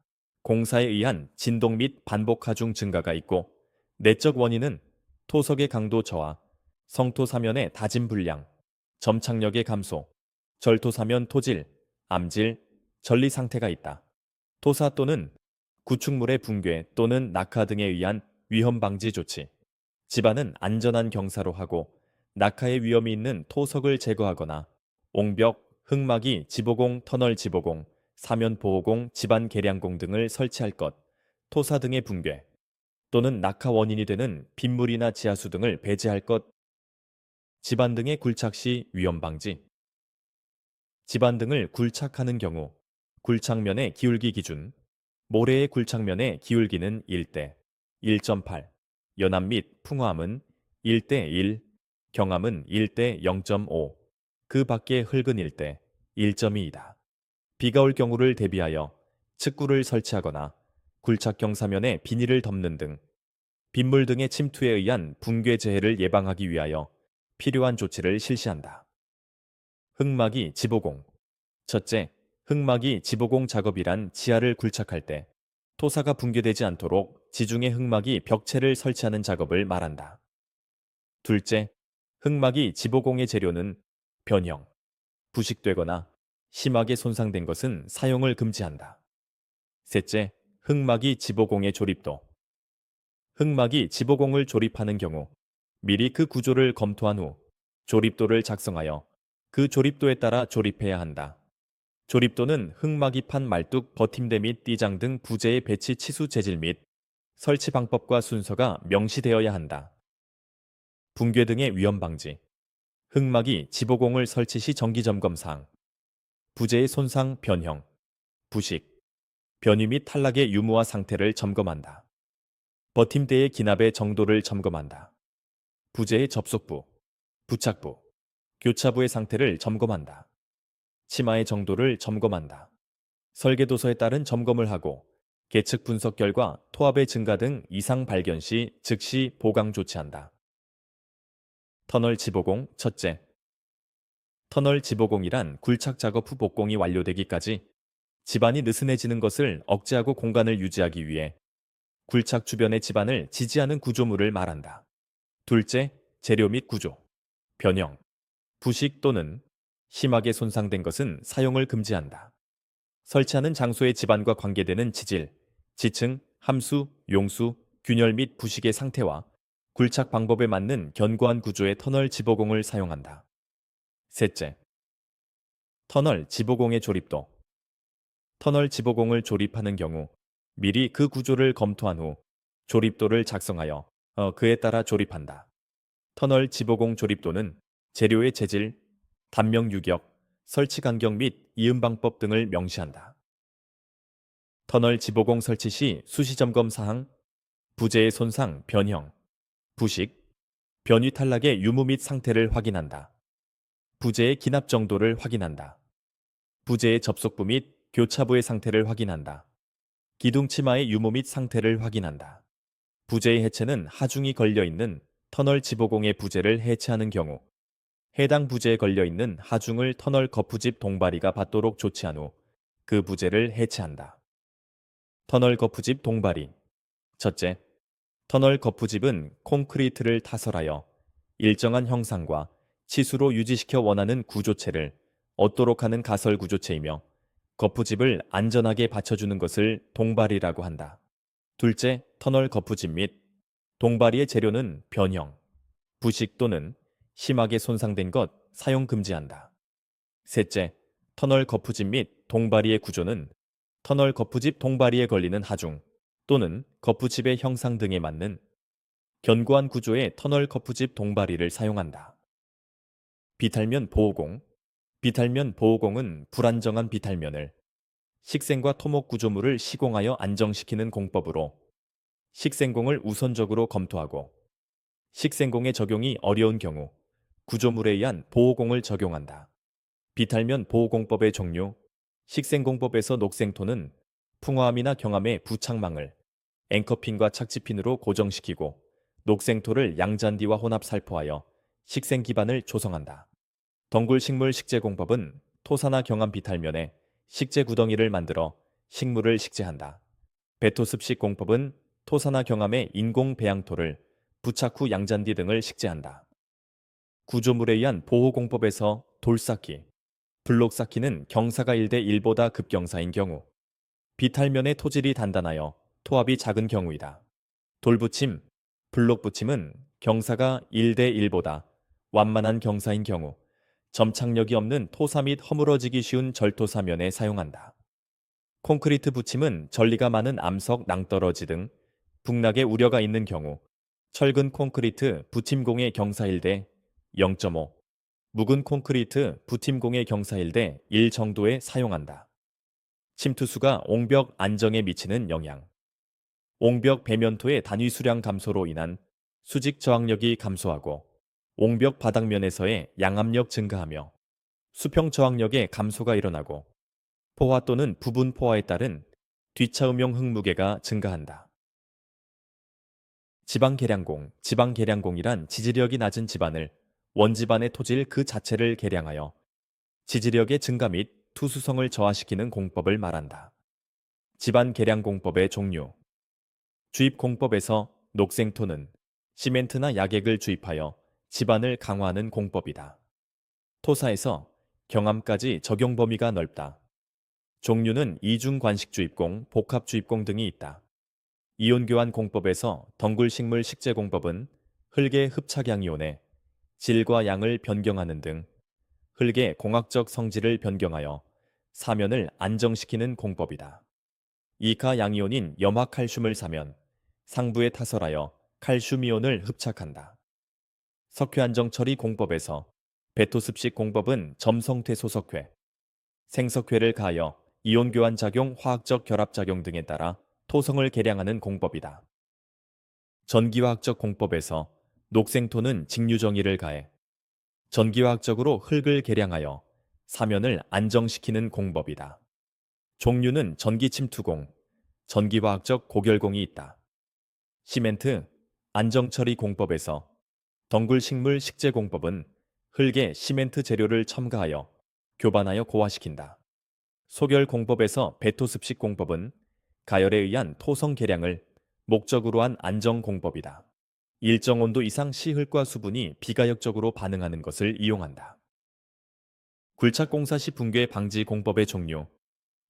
공사에 의한 진동 및 반복 하중 증가가 있고, 내적 원인은 토석의 강도 저하, 성토 사면의 다짐 불량, 점착력의 감소, 절토 사면 토질, 암질, 전리 상태가 있다. 토사 또는 구축물의 붕괴 또는 낙하 등에 의한 위험 방지 조치. 집안은 안전한 경사로 하고 낙하의 위험이 있는 토석을 제거하거나 옹벽, 흙막이 지보공, 터널 지보공, 사면 보호공, 집안 계량공 등을 설치할 것. 토사 등의 붕괴 또는 낙하 원인이 되는 빗물이나 지하수 등을 배제할 것. 집안 등의 굴착 시 위험 방지. 집안 등을 굴착하는 경우 굴착면의 기울기 기준. 모래의 굴착면의 기울기는 1대 1.8, 연암 및 풍화암은 1대 1, 경암은 1대 0.5, 그 밖의 흙은 1대 1.2이다. 비가 올 경우를 대비하여 측구를 설치하거나 굴착경 사면에 비닐을 덮는 등 빗물 등의 침투에 의한 붕괴 재해를 예방하기 위하여 필요한 조치를 실시한다. 흙막이 지보공. 첫째, 흙막이 지보공 작업이란 지하를 굴착할 때 토사가 붕괴되지 않도록 지중해 흙막이 벽체를 설치하는 작업을 말한다. 둘째, 흙막이 지보공의 재료는 변형, 부식되거나 심하게 손상된 것은 사용을 금지한다. 셋째, 흙막이 지보공의 조립도. 흙막이 지보공을 조립하는 경우 미리 그 구조를 검토한 후 조립도를 작성하여 그 조립도에 따라 조립해야 한다. 조립도는 흙막이 판 말뚝, 버팀대 및 띠장 등 부재의 배치 치수 재질 및 설치 방법과 순서가 명시되어야 한다. 붕괴 등의 위험 방지. 흙막이 지보공을 설치 시 정기 점검 사항. 부재의 손상, 변형, 부식, 변위 및 탈락의 유무와 상태를 점검한다. 버팀대의 기납의 정도를 점검한다. 부재의 접속부, 부착부, 교차부의 상태를 점검한다. 치마의 정도를 점검한다. 설계도서에 따른 점검을 하고 계측 분석 결과 토합의 증가 등 이상 발견 시 즉시 보강 조치한다. 터널 지보공 첫째. 터널 지보공이란 굴착 작업 후 복공이 완료되기까지 집안이 느슨해지는 것을 억제하고 공간을 유지하기 위해 굴착 주변의 집안을 지지하는 구조물을 말한다. 둘째, 재료 및 구조. 변형, 부식 또는 심하게 손상된 것은 사용을 금지한다. 설치하는 장소의 집안과 관계되는 지질, 지층, 함수, 용수, 균열 및 부식의 상태와 굴착 방법에 맞는 견고한 구조의 터널 지보공을 사용한다. 셋째, 터널 지보공의 조립도. 터널 지보공을 조립하는 경우 미리 그 구조를 검토한 후 조립도를 작성하여 그에 따라 조립한다. 터널 지보공 조립도는 재료의 재질, 단명 유격, 설치 간격 및 이음 방법 등을 명시한다. 터널 지보공 설치 시 수시 점검 사항, 부재의 손상, 변형, 부식, 변위 탈락의 유무 및 상태를 확인한다. 부재의 기납 정도를 확인한다. 부재의 접속부 및 교차부의 상태를 확인한다. 기둥 치마의 유무 및 상태를 확인한다. 부재의 해체는 하중이 걸려있는 터널 지보공의 부재를 해체하는 경우, 해당 부재에 걸려있는 하중을 터널 거푸집 동바리가 받도록 조치한 후 그 부재를 해체한다. 터널 거푸집 동바리. 첫째, 터널 거푸집은 콘크리트를 타설하여 일정한 형상과 치수로 유지시켜 원하는 구조체를 얻도록 하는 가설 구조체이며 거푸집을 안전하게 받쳐주는 것을 동바리라고 한다. 둘째, 터널 거푸집 및 동바리의 재료는 변형, 부식 또는 심하게 손상된 것 사용 금지한다. 셋째, 터널 거푸집 및 동바리의 구조는 터널 거푸집 동바리에 걸리는 하중 또는 거푸집의 형상 등에 맞는 견고한 구조의 터널 거푸집 동바리를 사용한다. 비탈면 보호공. 비탈면 보호공은 불안정한 비탈면을 식생과 토목 구조물을 시공하여 안정시키는 공법으로 식생공을 우선적으로 검토하고 식생공의 적용이 어려운 경우 구조물에 의한 보호공을 적용한다. 비탈면 보호공법의 종류. 식생공법에서 녹생토는 풍화암이나 경암의 부착망을 앵커핀과 착지핀으로 고정시키고 녹생토를 양잔디와 혼합 살포하여 식생 기반을 조성한다. 덩굴식물 식재공법은 토사나 경암 비탈면에 식재 구덩이를 만들어 식물을 식재한다. 배토습식 공법은 토사나 경암에 인공 배양토를 부착 후 양잔디 등을 식재한다. 구조물에 의한 보호공법에서 돌쌓기, 블록쌓기는 경사가 1대 1보다 급경사인 경우, 비탈면의 토질이 단단하여 토합이 작은 경우이다. 돌붙임, 블록붙임은 경사가 1대 1보다 완만한 경사인 경우, 점착력이 없는 토사 및 허물어지기 쉬운 절토사면에 사용한다. 콘크리트 붙임은 전리가 많은 암석, 낭떠러지 등 북락의 우려가 있는 경우, 철근 콘크리트 붙임공의 경사 1대 0.5, 묵은 콘크리트 붙임공의 경사 1대 1 정도에 사용한다. 침투수가 옹벽 안정에 미치는 영향. 옹벽 배면토의 단위 수량 감소로 인한 수직 저항력이 감소하고 옹벽 바닥면에서의 양압력 증가하며 수평 저항력의 감소가 일어나고 포화 또는 부분 포화에 따른 뒷차음용 흙무게가 증가한다. 지방 계량공. 지방 계량공이란 지지력이 낮은 집안을 원집안의 토질 그 자체를 계량하여 지지력의 증가 및 투수성을 저하시키는 공법을 말한다. 집안 계량 공법의 종류. 주입 공법에서 녹생토는 시멘트나 약액을 주입하여 집안을 강화하는 공법이다. 토사에서 경암까지 적용 범위가 넓다. 종류는 이중 관식 주입공, 복합 주입공 등이 있다. 이온 교환 공법에서 덩굴식물 식재 공법은 흙의 흡착양 이온의 질과 양을 변경하는 등 흙의 공학적 성질을 변경하여 사면을 안정시키는 공법이다. 이카 양이온인 염화칼슘을 사면 상부에 타설하여 칼슘 이온을 흡착한다. 석회안정 처리 공법에서 배토습식 공법은 점성퇴소석회, 생석회를 가하여 이온 교환 작용, 화학적 결합 작용 등에 따라 토성을 계량하는 공법이다. 전기화학적 공법에서 녹생토는 직류정의를 가해 전기화학적으로 흙을 계량하여 사면을 안정시키는 공법이다. 종류는 전기침투공, 전기화학적 고결공이 있다. 시멘트, 안정처리 공법에서 덩굴식물 식재공법은 흙에 시멘트 재료를 첨가하여 교반하여 고화시킨다. 소결공법에서 배토습식 공법은 가열에 의한 토성 계량을 목적으로 한 안정공법이다. 일정 온도 이상 시 흙과 수분이 비가역적으로 반응하는 것을 이용한다. 굴착공사 시 붕괴 방지 공법의 종류.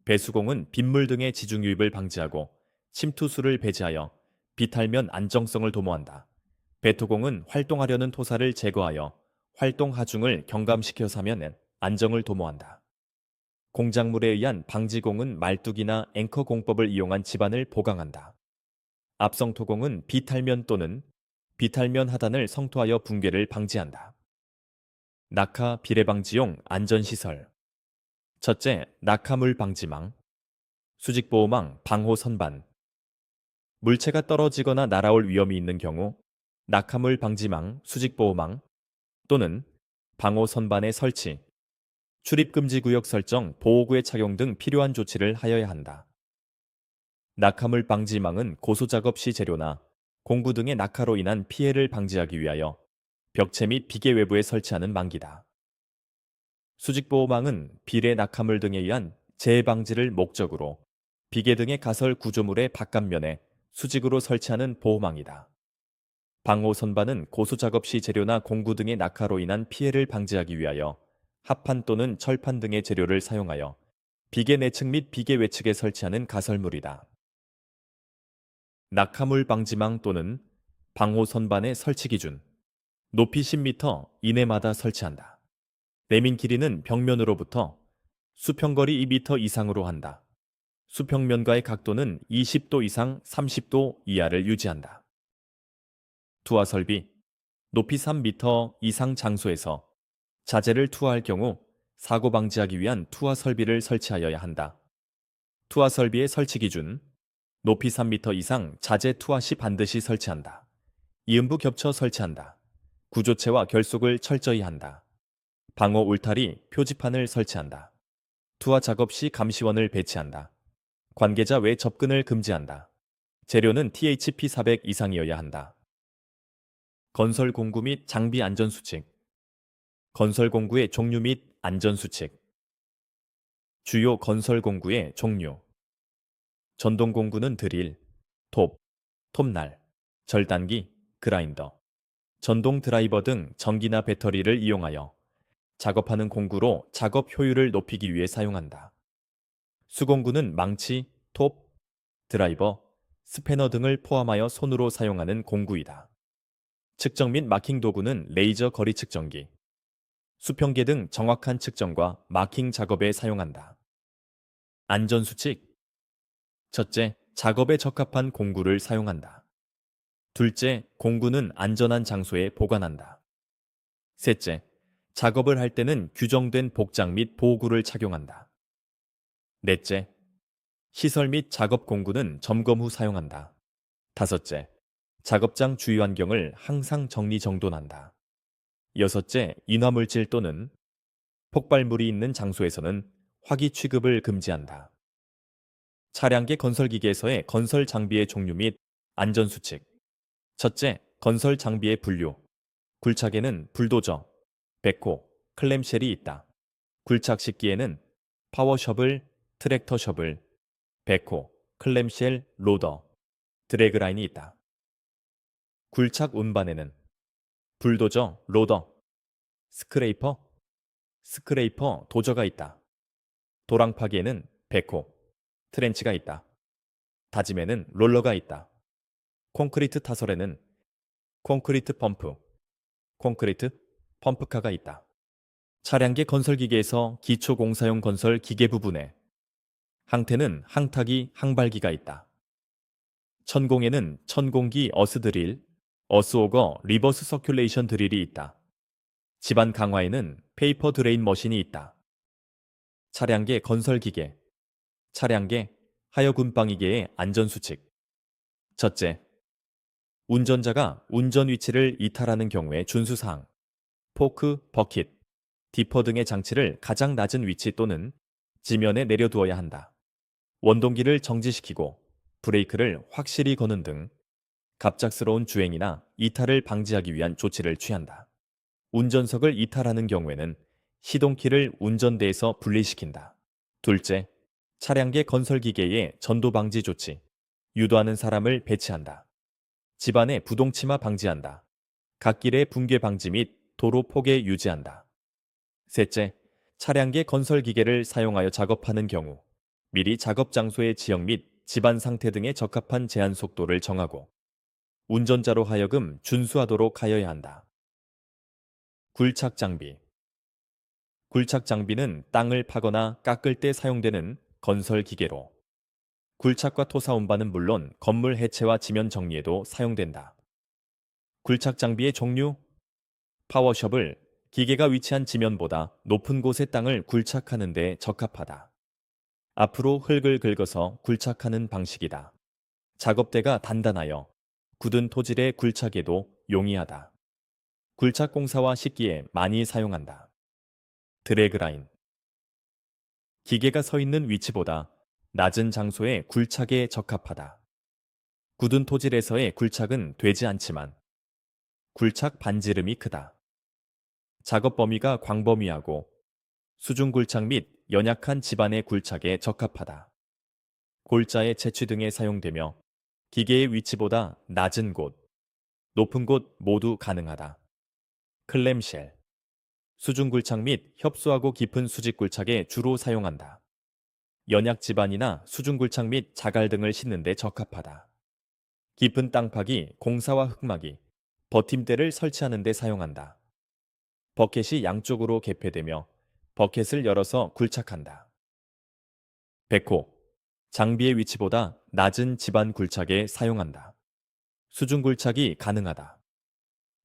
배수공은 빗물 등의 지중 유입을 방지하고 침투수를 배제하여 비탈면 안정성을 도모한다. 배토공은 활동하려는 토사를 제거하여 활동 하중을 경감시켜 사면 안정을 도모한다. 공작물에 의한 방지공은 말뚝이나 앵커 공법을 이용한 집안을 보강한다. 압성토공은 비탈면 또는 비탈면 하단을 성토하여 붕괴를 방지한다. 낙하 비례 방지용 안전시설. 첫째, 낙하물 방지망, 수직보호망, 방호 선반. 물체가 떨어지거나 날아올 위험이 있는 경우 낙하물 방지망, 수직보호망 또는 방호 선반의 설치, 출입금지 구역 설정, 보호구의 착용 등 필요한 조치를 하여야 한다. 낙하물 방지망은 고소작업 시 재료나 공구 등의 낙하로 인한 피해를 방지하기 위하여 벽체 및 비계 외부에 설치하는 망기다. 수직보호망은 비례 낙하물 등에 의한 재해 방지를 목적으로 비계 등의 가설 구조물의 바깥면에 수직으로 설치하는 보호망이다. 방호 선반은 고수 작업 시 재료나 공구 등의 낙하로 인한 피해를 방지하기 위하여 합판 또는 철판 등의 재료를 사용하여 비계 내측 및 비계 외측에 설치하는 가설물이다. 낙하물 방지망 또는 방호 선반의 설치 기준. 높이 10m 이내마다 설치한다. 내민 길이는 벽면으로부터 수평거리 2m 이상으로 한다. 수평면과의 각도는 20도 이상 30도 이하를 유지한다. 투하 설비. 높이 3m 이상 장소에서 자재를 투하할 경우 사고 방지하기 위한 투하 설비를 설치하여야 한다. 투하 설비의 설치 기준. 높이 3m 이상 자재 투하 시 반드시 설치한다. 이음부 겹쳐 설치한다. 구조체와 결속을 철저히 한다. 방호 울타리, 표지판을 설치한다. 투하 작업 시 감시원을 배치한다. 관계자 외 접근을 금지한다. 재료는 THP 400 이상이어야 한다. 건설 공구 및 장비 안전 수칙. 건설 공구의 종류 및 안전 수칙. 주요 건설 공구의 종류. 전동 공구는 드릴, 톱, 톱날, 절단기, 그라인더, 전동 드라이버 등 전기나 배터리를 이용하여 작업하는 공구로 작업 효율을 높이기 위해 사용한다. 수공구는 망치, 톱, 드라이버, 스패너 등을 포함하여 손으로 사용하는 공구이다. 측정 및 마킹 도구는 레이저 거리 측정기, 수평계 등 정확한 측정과 마킹 작업에 사용한다. 안전수칙. 첫째, 작업에 적합한 공구를 사용한다. 둘째, 공구는 안전한 장소에 보관한다. 셋째, 작업을 할 때는 규정된 복장 및 보호구를 착용한다. 넷째, 시설 및 작업 공구는 점검 후 사용한다. 다섯째, 작업장 주위 환경을 항상 정리정돈한다. 여섯째, 인화물질 또는 폭발물이 있는 장소에서는 화기 취급을 금지한다. 차량계 건설기계에서의 건설 장비의 종류 및 안전수칙. 첫째, 건설 장비의 분류. 굴착에는 불도저, 백호, 클램쉘이 있다. 굴착 식기에는 파워셔블, 트랙터 셔블, 백호, 클램쉘, 로더, 드래그라인이 있다. 굴착 운반에는 불도저, 로더, 스크레이퍼, 도저가 있다. 도랑파기에는 백호, 트렌치가 있다. 다짐에는 롤러가 있다. 콘크리트 타설에는 콘크리트 펌프, 콘크리트 펌프카가 있다. 차량계 건설기계에서 기초공사용 건설 기계 부분에 항태는 항타기, 항발기가 있다. 천공에는 천공기 어스드릴, 어스오거 리버스 서큘레이션 드릴이 있다. 집안 강화에는 페이퍼 드레인 머신이 있다. 차량계 건설기계, 차량계 하여군방위계의 안전수칙. 첫째, 운전자가 운전 위치를 이탈하는 경우의 준수사항. 포크, 버킷, 디퍼 등의 장치를 가장 낮은 위치 또는 지면에 내려두어야 한다. 원동기를 정지시키고 브레이크를 확실히 거는 등 갑작스러운 주행이나 이탈을 방지하기 위한 조치를 취한다. 운전석을 이탈하는 경우에는 시동키를 운전대에서 분리시킨다. 둘째, 차량계 건설기계의 전도 방지 조치. 유도하는 사람을 배치한다. 집안의 부동치마 방지한다. 갓길의 붕괴 방지 및 도로 포개 유지한다. 셋째, 차량계 건설기계를 사용하여 작업하는 경우 미리 작업 장소의 지형 및 집안 상태 등에 적합한 제한 속도를 정하고 운전자로 하여금 준수하도록 하여야 한다. 굴착 장비. 굴착 장비는 땅을 파거나 깎을 때 사용되는 건설 기계로 굴착과 토사 운반은 물론 건물 해체와 지면 정리에도 사용된다. 굴착 장비의 종류. 파워셔블, 기계가 위치한 지면보다 높은 곳의 땅을 굴착하는 데 적합하다. 앞으로 흙을 긁어서 굴착하는 방식이다. 작업대가 단단하여 굳은 토질의 굴착에도 용이하다. 굴착 공사와 식기에 많이 사용한다. 드래그라인. 기계가 서 있는 위치보다 낮은 장소의 굴착에 적합하다. 굳은 토질에서의 굴착은 되지 않지만 굴착 반지름이 크다. 작업 범위가 광범위하고 수중 굴착 및 연약한 집안의 굴착에 적합하다. 골자의 채취 등에 사용되며 기계의 위치보다 낮은 곳, 높은 곳 모두 가능하다. 클램쉘 수중 굴착 및 협소하고 깊은 수직 굴착에 주로 사용한다. 연약 지반이나 수중 굴착 및 자갈 등을 싣는 데 적합하다. 깊은 땅 파기, 공사와 흙막이, 버팀대를 설치하는 데 사용한다. 버켓이 양쪽으로 개폐되며 버켓을 열어서 굴착한다. 백호 장비의 위치보다 낮은 지반 굴착에 사용한다. 수중 굴착이 가능하다.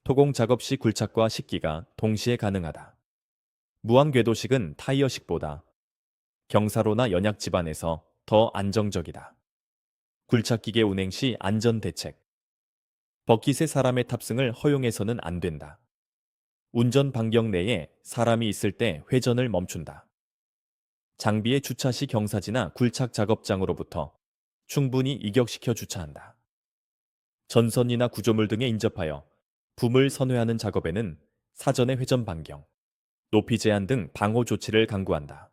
토공 작업 시 굴착과 식기가 동시에 가능하다. 무한 궤도식은 타이어식보다 경사로나 연약 지반에서 더 안정적이다. 굴착기계 운행 시 안전 대책. 버킷에 사람의 탑승을 허용해서는 안 된다. 운전 반경 내에 사람이 있을 때 회전을 멈춘다. 장비의 주차 시 경사지나 굴착 작업장으로부터 충분히 이격시켜 주차한다. 전선이나 구조물 등에 인접하여 붐을 선회하는 작업에는 사전의 회전 반경, 높이 제한 등 방호 조치를 강구한다.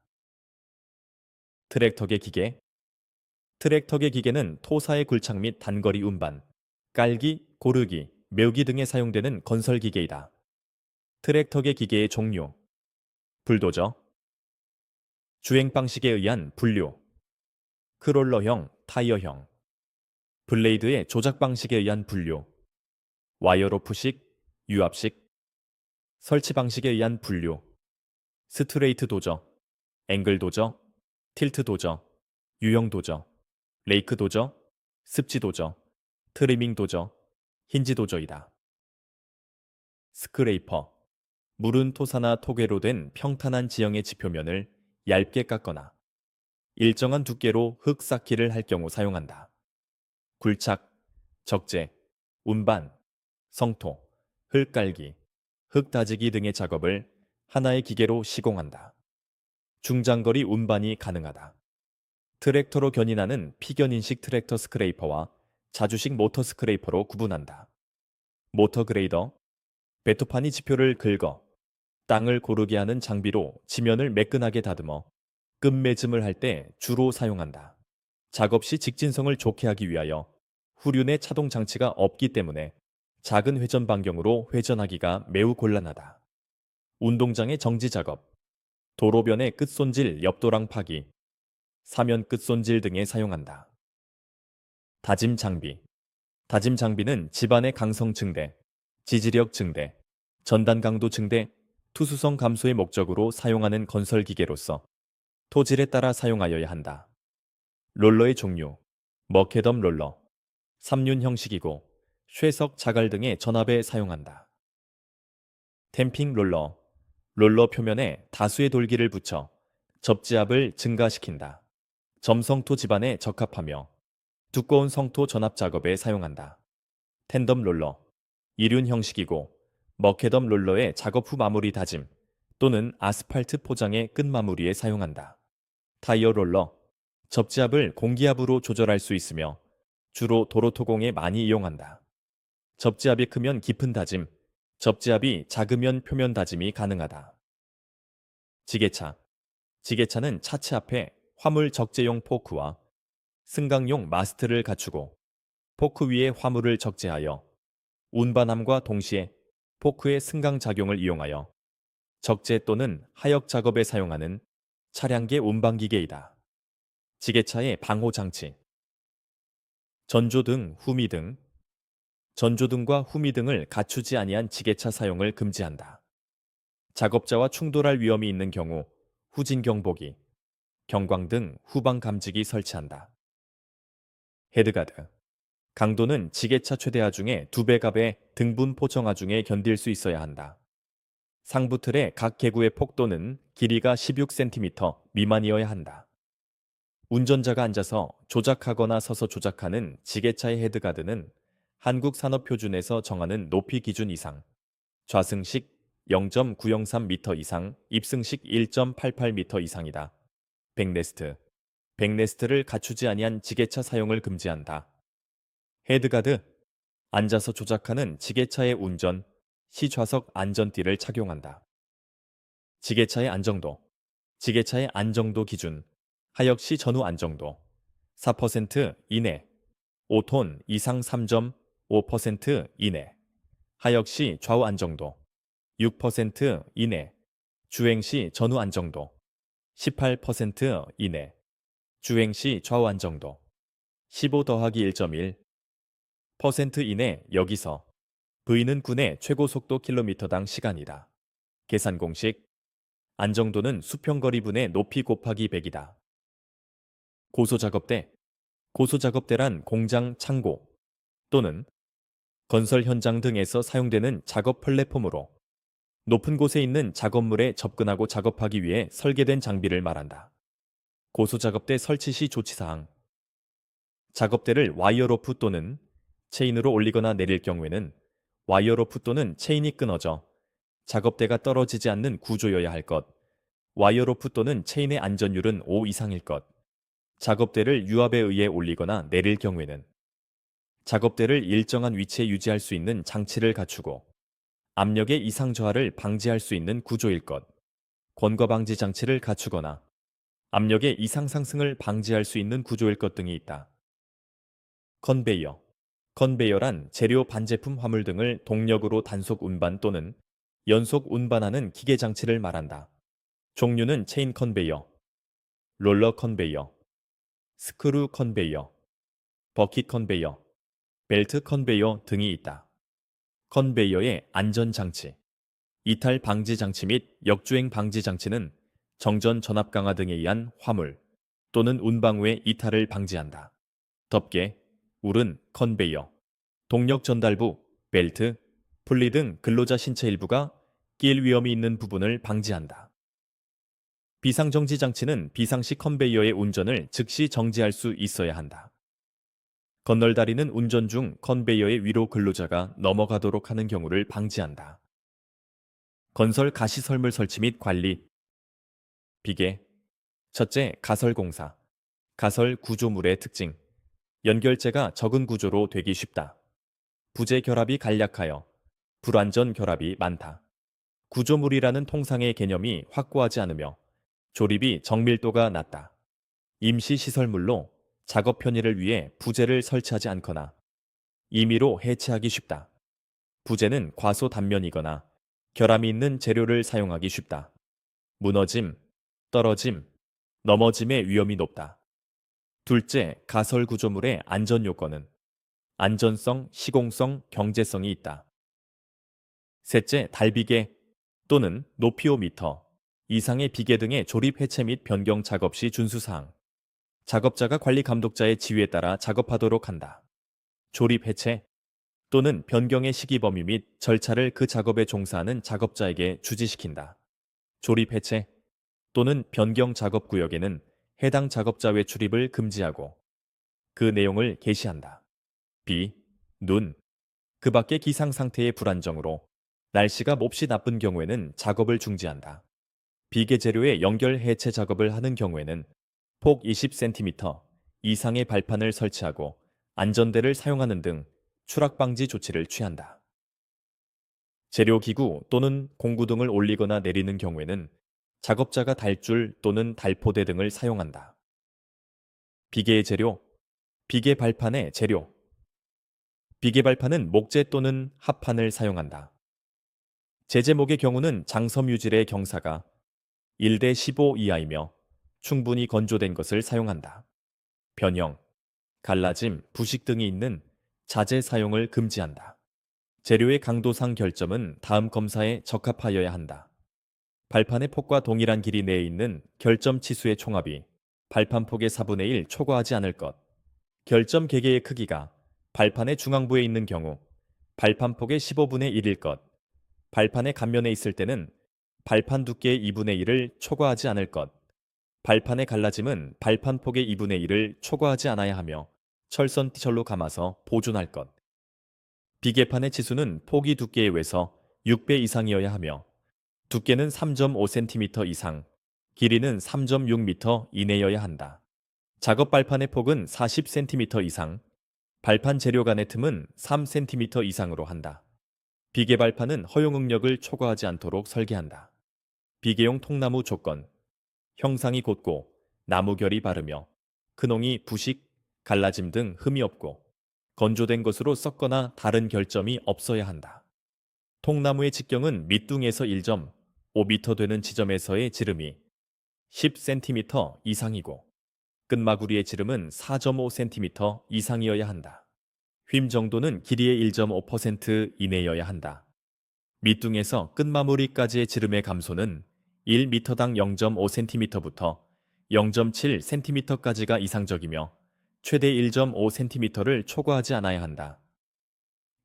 트랙터계 기계 트랙터계 기계는 토사의 굴착 및 단거리 운반, 깔기, 고르기, 메우기 등에 사용되는 건설 기계이다. 트랙터계 기계의 종류 불도저 주행 방식에 의한 분류 크롤러형, 타이어형 블레이드의 조작 방식에 의한 분류 와이어로프식, 유압식 설치 방식에 의한 분류 스트레이트 도저, 앵글 도저, 틸트 도저, 유형 도저, 레이크 도저, 습지 도저, 트리밍 도저, 힌지 도저이다. 스크레이퍼 물은 토사나 토괴로 된 평탄한 지형의 지표면을 얇게 깎거나 일정한 두께로 흙 쌓기를 할 경우 사용한다. 굴착, 적재, 운반, 성토, 흙 깔기, 흙 다지기 등의 작업을 하나의 기계로 시공한다. 중장거리 운반이 가능하다. 트랙터로 견인하는 피견인식 트랙터 스크레이퍼와 자주식 모터 스크레이퍼로 구분한다. 모터 그레이더, 배토판이 지표를 긁어 땅을 고르게 하는 장비로 지면을 매끈하게 다듬어 끝매짐을 할 때 주로 사용한다. 작업 시 직진성을 좋게 하기 위하여 후륜 내 차동 장치가 없기 때문에 작은 회전 반경으로 회전하기가 매우 곤란하다. 운동장의 정지 작업, 도로변의 끝손질 옆도랑 파기, 사면 끝손질 등에 사용한다. 다짐 장비. 다짐 장비는 집안의 강성 증대, 지지력 증대, 전단 강도 증대, 투수성 감소의 목적으로 사용하는 건설 기계로서 토질에 따라 사용하여야 한다. 롤러의 종류. 머케덤 롤러, 삼륜 형식이고 쇠석 자갈 등의 전압에 사용한다. 댐핑 롤러. 롤러 표면에 다수의 돌기를 붙여 접지압을 증가시킨다. 점성토 집안에 적합하며 두꺼운 성토 전압 작업에 사용한다. 텐덤 롤러. 이륜 형식이고 머케덤 롤러의 작업 후 마무리 다짐 또는 아스팔트 포장의 끝 마무리에 사용한다. 타이어 롤러. 접지압을 공기압으로 조절할 수 있으며 주로 도로 토공에 많이 이용한다. 접지압이 크면 깊은 다짐, 접지압이 작으면 표면 다짐이 가능하다. 지게차. 지게차는 차체 앞에 화물 적재용 포크와 승강용 마스트를 갖추고 포크 위에 화물을 적재하여 운반함과 동시에 포크의 승강 작용을 이용하여 적재 또는 하역 작업에 사용하는 차량계 운반기계이다. 지게차의 방호 장치. 전조등, 후미등. 전조등과 후미등을 갖추지 아니한 지게차 사용을 금지한다. 작업자와 충돌할 위험이 있는 경우 후진 경보기, 경광등, 후방 감지기 설치한다. 헤드가드. 강도는 지게차 최대하 중에 2배 값의 등분 포정하 중에 견딜 수 있어야 한다. 상부 틀의 각 개구의 폭도는 길이가 16cm 미만이어야 한다. 운전자가 앉아서 조작하거나 서서 조작하는 지게차의 헤드가드는 한국산업표준에서 정하는 높이 기준 이상, 좌승식 0.903m 이상, 입승식 1.88m 이상이다. 백레스트. 백레스트를 갖추지 아니한 지게차 사용을 금지한다. 헤드가드, 앉아서 조작하는 지게차의 운전, 시 좌석 안전띠를 착용한다. 지게차의 안정도, 지게차의 안정도 기준, 하역 시 전후 안정도, 4% 이내, 5톤 이상 3.5% 이내, 하역 시 좌우 안정도, 6% 이내, 주행 시 전후 안정도, 18% 이내, 주행 시 좌우 안정도, 15 더하기 1.1% 이내 여기서 V는 군의 최고 속도 킬로미터당 시간이다. 계산 공식 안정도는 수평거리분의 높이 곱하기 100이다. 고소작업대 고소작업대란 공장 창고 또는 건설 현장 등에서 사용되는 작업 플랫폼으로 높은 곳에 있는 작업물에 접근하고 작업하기 위해 설계된 장비를 말한다. 고소작업대 설치 시 조치사항 작업대를 와이어로프 또는 체인으로 올리거나 내릴 경우에는 와이어로프 또는 체인이 끊어져 작업대가 떨어지지 않는 구조여야 할 것, 와이어로프 또는 체인의 안전율은 5 이상일 것, 작업대를 유압에 의해 올리거나 내릴 경우에는 작업대를 일정한 위치에 유지할 수 있는 장치를 갖추고 압력의 이상 저하를 방지할 수 있는 구조일 것, 권과 방지 장치를 갖추거나 압력의 이상 상승을 방지할 수 있는 구조일 것 등이 있다. 컨베이어 컨베이어란 재료 반제품 화물 등을 동력으로 단속 운반 또는 연속 운반하는 기계 장치를 말한다. 종류는 체인 컨베이어, 롤러 컨베이어, 스크루 컨베이어, 버킷 컨베이어, 벨트 컨베이어 등이 있다. 컨베이어의 안전 장치, 이탈 방지 장치 및 역주행 방지 장치는 정전 전압 강화 등에 의한 화물 또는 운방 후의 이탈을 방지한다. 덮개, 울은 컨베이어, 동력 전달부, 벨트, 분리 등 근로자 신체 일부가 끼일 위험이 있는 부분을 방지한다. 비상정지 장치는 비상시 컨베이어의 운전을 즉시 정지할 수 있어야 한다. 건널다리는 운전 중 컨베이어의 위로 근로자가 넘어가도록 하는 경우를 방지한다. 건설 가시설물 설치 및 관리 비계 첫째, 가설공사 가설 구조물의 특징 연결재가 적은 구조로 되기 쉽다. 부재 결합이 간략하여 불완전 결합이 많다. 구조물이라는 통상의 개념이 확고하지 않으며 조립이 정밀도가 낮다. 임시 시설물로 작업 편의를 위해 부재를 설치하지 않거나 임의로 해체하기 쉽다. 부재는 과소 단면이거나 결함이 있는 재료를 사용하기 쉽다. 무너짐, 떨어짐, 넘어짐의 위험이 높다. 둘째, 가설 구조물의 안전 요건은 안전성, 시공성, 경제성이 있다. 셋째, 달비계 또는 노피오미터 이상의 비계 등의 조립 해체 및 변경 작업 시 준수사항. 작업자가 관리 감독자의 지휘에 따라 작업하도록 한다. 조립 해체 또는 변경의 시기 범위 및 절차를 그 작업에 종사하는 작업자에게 주지시킨다. 조립 해체 또는 변경 작업 구역에는 해당 작업자 외 출입을 금지하고 그 내용을 게시한다. 비, 눈, 그 밖의 기상 상태의 불안정으로 날씨가 몹시 나쁜 경우에는 작업을 중지한다. 비계 재료의 연결 해체 작업을 하는 경우에는 폭 20cm 이상의 발판을 설치하고 안전대를 사용하는 등 추락 방지 조치를 취한다. 재료 기구 또는 공구 등을 올리거나 내리는 경우에는 작업자가 달줄 또는 달포대 등을 사용한다. 비계의 재료, 비계 발판의 재료. 비계 발판은 목재 또는 합판을 사용한다. 제재목의 경우는 장섬유질의 경사가 1대 15 이하이며 충분히 건조된 것을 사용한다. 변형, 갈라짐, 부식 등이 있는 자재 사용을 금지한다. 재료의 강도상 결점은 다음 검사에 적합하여야 한다. 발판의 폭과 동일한 길이 내에 있는 결점 치수의 총합이 발판폭의 4분의 1 초과하지 않을 것. 결점 개개의 크기가 발판의 중앙부에 있는 경우 발판폭의 15분의 1일 것. 발판의 갓면에 있을 때는 발판 두께의 2분의 1을 초과하지 않을 것. 발판의 갈라짐은 발판폭의 2분의 1을 초과하지 않아야 하며 철선 티철로 감아서 보존할 것. 비계판의 치수는 폭이 두께의 외서 6배 이상이어야 하며 두께는 3.5cm 이상, 길이는 3.6m 이내여야 한다. 작업 발판의 폭은 40cm 이상, 발판 재료 간의 틈은 3cm 이상으로 한다. 비계 발판은 허용 응력을 초과하지 않도록 설계한다. 비계용 통나무 조건. 형상이 곧고 나무 결이 바르며 근홍이 부식, 갈라짐 등 흠이 없고 건조된 것으로 썩거나 다른 결점이 없어야 한다. 통나무의 직경은 밑둥에서 1.5m 되는 지점에서의 지름이 10cm 이상이고 끝마구리의 지름은 4.5cm 이상이어야 한다. 휨 정도는 길이의 1.5% 이내여야 한다. 밑둥에서 끝마무리까지의 지름의 감소는 1m당 0.5cm부터 0.7cm까지가 이상적이며 최대 1.5cm를 초과하지 않아야 한다.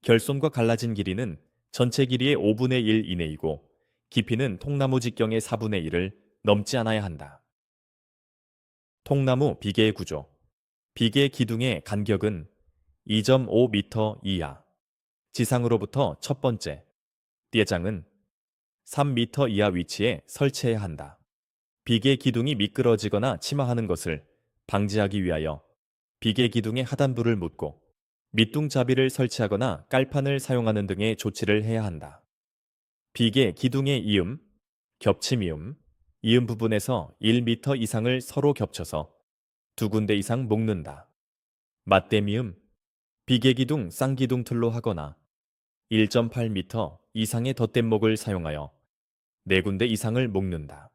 결손과 갈라진 길이는 전체 길이의 5분의 1 이내이고 깊이는 통나무 직경의 4분의 1을 넘지 않아야 한다. 통나무 비계의 구조. 비계 기둥의 간격은 2.5m 이하. 지상으로부터 첫 번째, 띠장은 3m 이하 위치에 설치해야 한다. 비계 기둥이 미끄러지거나 침하하는 것을 방지하기 위하여 비계 기둥의 하단부를 묻고 밑둥잡이를 설치하거나 깔판을 사용하는 등의 조치를 해야 한다. 비계 기둥의 이음, 겹침이음, 이음 부분에서 1m 이상을 서로 겹쳐서 두 군데 이상 묶는다. 맞대미음, 비계 기둥 쌍기둥 틀로 하거나 1.8m 이상의 덧댄목을 사용하여 네 군데 이상을 묶는다.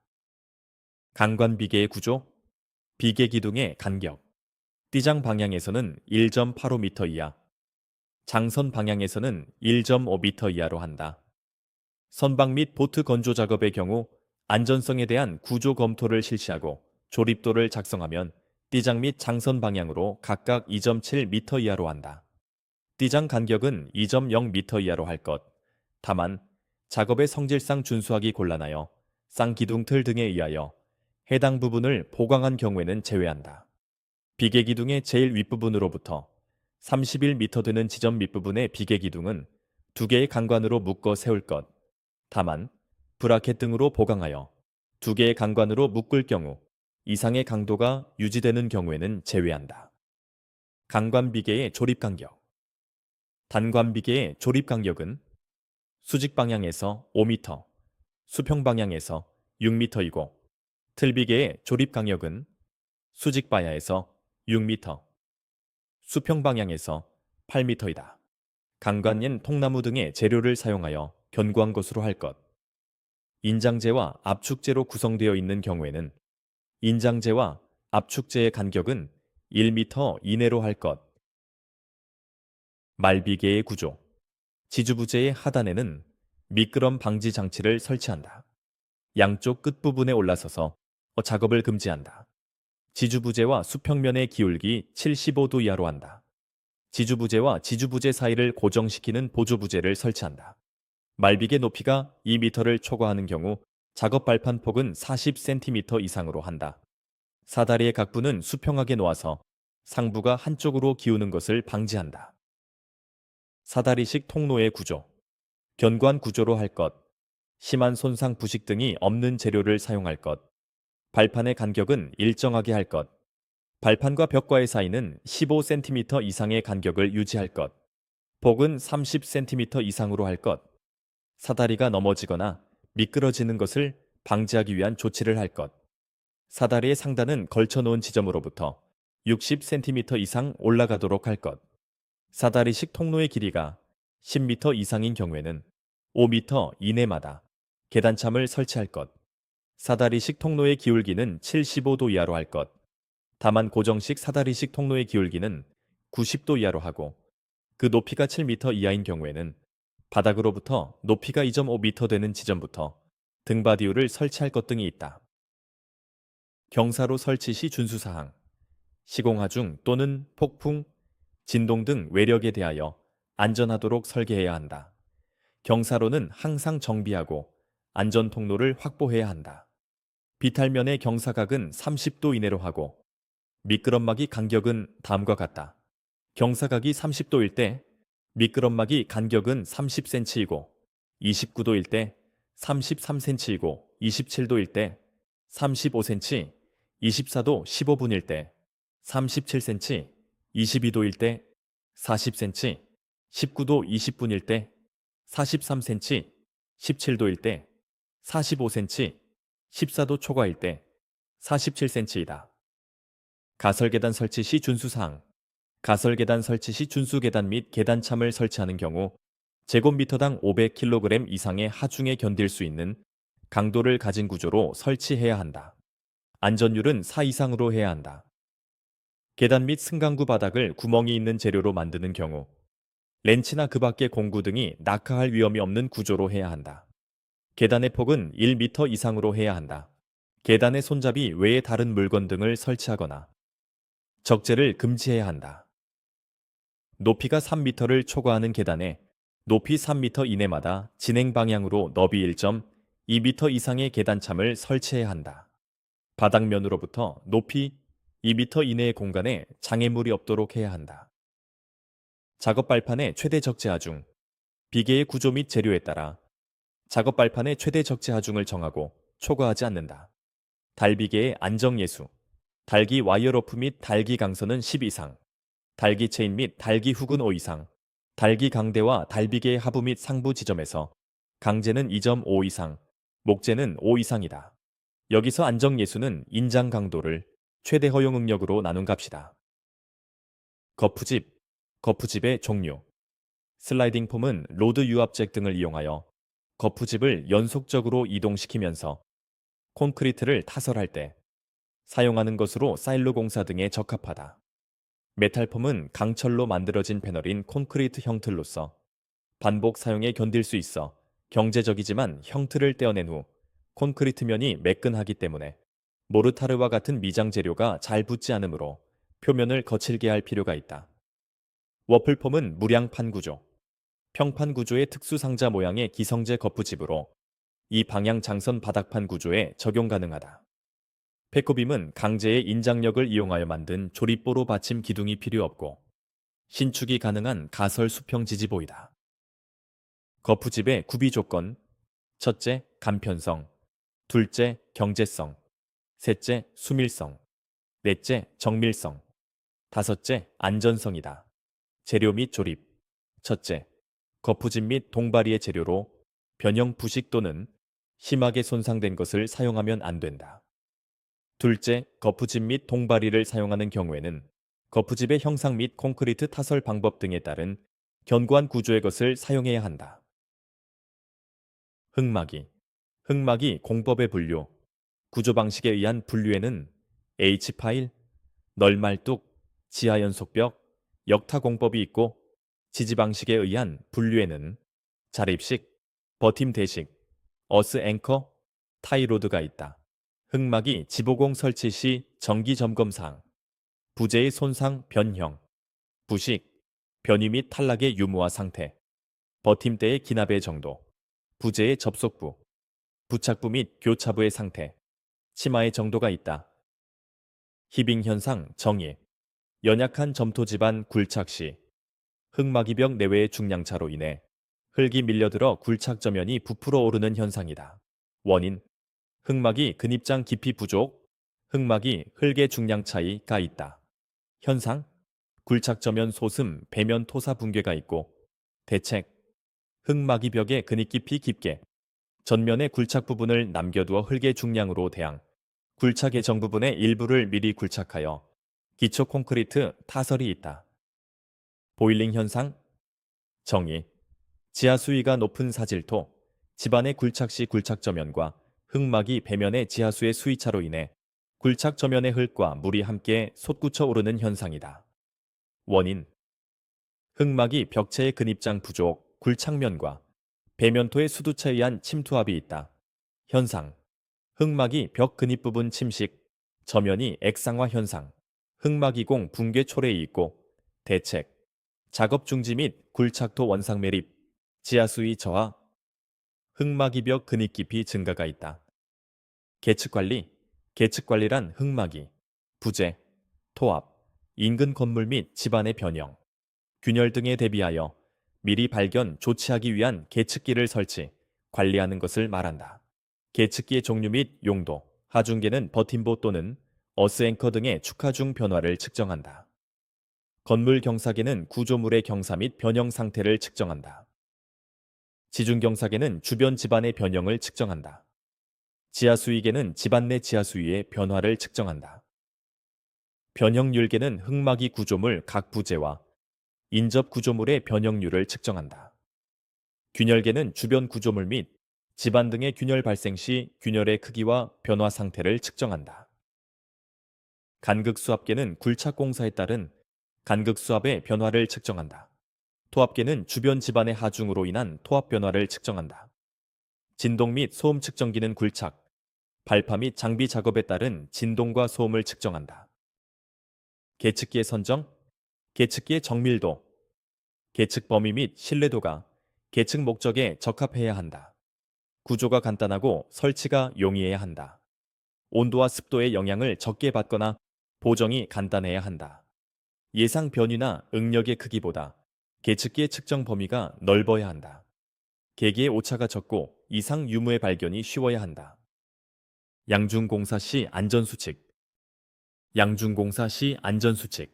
강관비계의 구조, 비계 기둥의 간격, 띠장 방향에서는 1.85m 이하, 장선 방향에서는 1.5m 이하로 한다. 선박 및 보트 건조 작업의 경우 안전성에 대한 구조 검토를 실시하고 조립도를 작성하면 띠장 및 장선 방향으로 각각 2.7m 이하로 한다. 띠장 간격은 2.0m 이하로 할 것. 다만 작업의 성질상 준수하기 곤란하여 쌍기둥 틀 등에 의하여 해당 부분을 보강한 경우에는 제외한다. 비계 기둥의 제일 윗부분으로부터 31m 되는 지점 밑부분의 비계 기둥은 두 개의 강관으로 묶어 세울 것. 다만 브라켓 등으로 보강하여 두 개의 강관으로 묶을 경우 이상의 강도가 유지되는 경우에는 제외한다. 강관 비계의 조립 간격. 단관 비계의 조립 간격은 수직 방향에서 5m, 수평 방향에서 6m이고 틀비계의 조립 간격은 수직 바야에서 6m, 수평 방향에서 8m이다. 강관엔 통나무 등의 재료를 사용하여 견고한 것으로 할 것. 인장재와 압축재로 구성되어 있는 경우에는 인장재와 압축재의 간격은 1m 이내로 할 것. 말비계의 구조. 지주부재의 하단에는 미끄럼 방지 장치를 설치한다. 양쪽 끝부분에 올라서서 작업을 금지한다. 지주부재와 수평면의 기울기 75도 이하로 한다. 지주부재와 지주부재 사이를 고정시키는 보조부재를 설치한다. 말비계 높이가 2m를 초과하는 경우 작업 발판 폭은 40cm 이상으로 한다. 사다리의 각부는 수평하게 놓아서 상부가 한쪽으로 기우는 것을 방지한다. 사다리식 통로의 구조. 견고한 구조로 할 것. 심한 손상 부식 등이 없는 재료를 사용할 것. 발판의 간격은 일정하게 할 것. 발판과 벽과의 사이는 15cm 이상의 간격을 유지할 것. 폭은 30cm 이상으로 할 것. 사다리가 넘어지거나 미끄러지는 것을 방지하기 위한 조치를 할 것. 사다리의 상단은 걸쳐놓은 지점으로부터 60cm 이상 올라가도록 할 것. 사다리식 통로의 길이가 10m 이상인 경우에는 5m 이내마다 계단참을 설치할 것. 사다리식 통로의 기울기는 75도 이하로 할 것. 다만 고정식 사다리식 통로의 기울기는 90도 이하로 하고 그 높이가 7m 이하인 경우에는 바닥으로부터 높이가 2.5m 되는 지점부터 등받이유를 설치할 것 등이 있다. 경사로 설치 시 준수사항. 시공하중 또는 폭풍, 진동 등 외력에 대하여 안전하도록 설계해야 한다. 경사로는 항상 정비하고 안전 통로를 확보해야 한다. 비탈면의 경사각은 30도 이내로 하고 미끄럼막이 간격은 다음과 같다. 경사각이 30도일 때 미끄럼막이 간격은 30cm이고 29도일 때 33cm이고 27도일 때 35cm, 24도 15분일 때 37cm, 22도일 때 40cm, 19도 20분일 때, 43cm, 17도일 때, 45cm, 14도 초과일 때, 47cm이다. 가설계단 설치 시 준수사항. 가설계단 설치 시 준수계단 및 계단참을 설치하는 경우 제곱미터당 500kg 이상의 하중에 견딜 수 있는 강도를 가진 구조로 설치해야 한다. 안전율은 4 이상으로 해야 한다. 계단 및 승강구 바닥을 구멍이 있는 재료로 만드는 경우 렌치나 그 밖의 공구 등이 낙하할 위험이 없는 구조로 해야 한다. 계단의 폭은 1m 이상으로 해야 한다. 계단의 손잡이 외에 다른 물건 등을 설치하거나 적재를 금지해야 한다. 높이가 3m를 초과하는 계단에 높이 3m 이내마다 진행 방향으로 너비 1.2m 이상의 계단참을 설치해야 한다. 바닥면으로부터 높이 2m 이내의 공간에 장애물이 없도록 해야 한다. 작업 발판의 최대 적재 하중. 비계의 구조 및 재료에 따라 작업 발판의 최대 적재 하중을 정하고 초과하지 않는다. 달비계의 안정 예수. 달기 와이어로프 및 달기 강선은 10 이상, 달기 체인 및 달기 훅은 5 이상, 달기 강대와 달비계의 하부 및 상부 지점에서 강제는 2.5 이상, 목재는 5 이상이다. 여기서 안정 예수는 인장 강도를 최대 허용 응력으로 나눈 값이다. 거푸집, 거푸집의 종류. 슬라이딩 폼은 로드 유압잭 등을 이용하여 거푸집을 연속적으로 이동시키면서 콘크리트를 타설할 때 사용하는 것으로 사일로 공사 등에 적합하다. 메탈폼은 강철로 만들어진 패널인 콘크리트 형틀로서 반복 사용에 견딜 수 있어 경제적이지만 형틀을 떼어낸 후 콘크리트 면이 매끈하기 때문에 모르타르와 같은 미장 재료가 잘 붙지 않으므로 표면을 거칠게 할 필요가 있다. 워플폼은 무량판 구조, 평판 구조의 특수 상자 모양의 기성제 거푸집으로 이 방향 장선 바닥판 구조에 적용 가능하다. 페코빔은 강제의 인장력을 이용하여 만든 조립보로 받침 기둥이 필요 없고 신축이 가능한 가설 수평 지지보이다. 거푸집의 구비 조건. 첫째, 간편성. 둘째, 경제성. 셋째, 수밀성. 넷째, 정밀성. 다섯째, 안전성이다. 재료 및 조립. 첫째, 거푸집 및 동바리의 재료로 변형 부식 또는 심하게 손상된 것을 사용하면 안 된다. 둘째, 거푸집 및 동바리를 사용하는 경우에는 거푸집의 형상 및 콘크리트 타설 방법 등에 따른 견고한 구조의 것을 사용해야 한다. 흙막이. 흙막이 공법의 분류. 구조 방식에 의한 분류에는 H파일, 널말뚝, 지하연속벽, 역타공법이 있고 지지 방식에 의한 분류에는 자립식, 버팀대식, 어스 앵커, 타이로드가 있다. 흙막이 지보공 설치 시 정기 점검사항. 부재의 손상, 변형, 부식, 변위 및 탈락의 유무와 상태, 버팀대의 기납의 정도, 부재의 접속부, 부착부 및 교차부의 상태, 치마의 정도가 있다. 히빙 현상 정의. 연약한 점토 지반 굴착 시 흙막이벽 내외의 중량차로 인해 흙이 밀려들어 굴착 저면이 부풀어 오르는 현상이다. 원인. 흙막이 근입장 깊이 부족, 흙막이 흙의 중량 차이가 있다. 현상. 굴착 저면 소슴, 배면 토사 붕괴가 있고 대책. 흙막이벽의 근입 깊이 깊게 전면의 굴착 부분을 남겨두어 흙의 중량으로 대항 굴착 예정 부분의 일부를 미리 굴착하여 기초 콘크리트 타설이 있다. 보일링 현상 정의. 지하 수위가 높은 사질토, 집안의 굴착 시 굴착 저면과 흙막이 배면의 지하수의 수위차로 인해 굴착 저면의 흙과 물이 함께 솟구쳐 오르는 현상이다. 원인. 흙막이 벽체의 근입장 부족, 굴착면과 배면토의 수두차에 의한 침투압이 있다. 현상. 흙막이 벽 근입 부분 침식, 저면이 액상화 현상, 흙막이공 붕괴 초래이 있고 대책. 작업 중지 및 굴착토 원상 매립, 지하수위 저하, 흙막이벽 근입 깊이 증가가 있다. 계측관리. 계측관리란 흙막이, 부재, 토압, 인근 건물 및 집안의 변형, 균열 등에 대비하여 미리 발견, 조치하기 위한 계측기를 설치, 관리하는 것을 말한다. 계측기의 종류 및 용도. 하중계는 버팀보 또는 어스앵커 등의 축하중 변화를 측정한다. 건물 경사계는 구조물의 경사 및 변형 상태를 측정한다. 지중 경사계는 주변 집안의 변형을 측정한다. 지하수위계는 집안 내 지하수위의 변화를 측정한다. 변형률계는 흙막이 구조물 각 부재와 인접 구조물의 변형률을 측정한다. 균열계는 주변 구조물 및 집안 등의 균열 발생 시 균열의 크기와 변화 상태를 측정한다. 간극수압계는 굴착 공사에 따른 간극수압의 변화를 측정한다. 토압계는 주변 집안의 하중으로 인한 토압 변화를 측정한다. 진동 및 소음 측정기는 굴착, 발파 및 장비 작업에 따른 진동과 소음을 측정한다. 계측기의 선정, 계측기의 정밀도, 계측 범위 및 신뢰도가 계측 목적에 적합해야 한다. 구조가 간단하고 설치가 용이해야 한다. 온도와 습도의 영향을 적게 받거나 보정이 간단해야 한다. 예상 변이나 응력의 크기보다 계측기의 측정 범위가 넓어야 한다. 계기의 오차가 적고 이상 유무의 발견이 쉬워야 한다. 양중공사 시 안전수칙. 양중공사 시 안전수칙.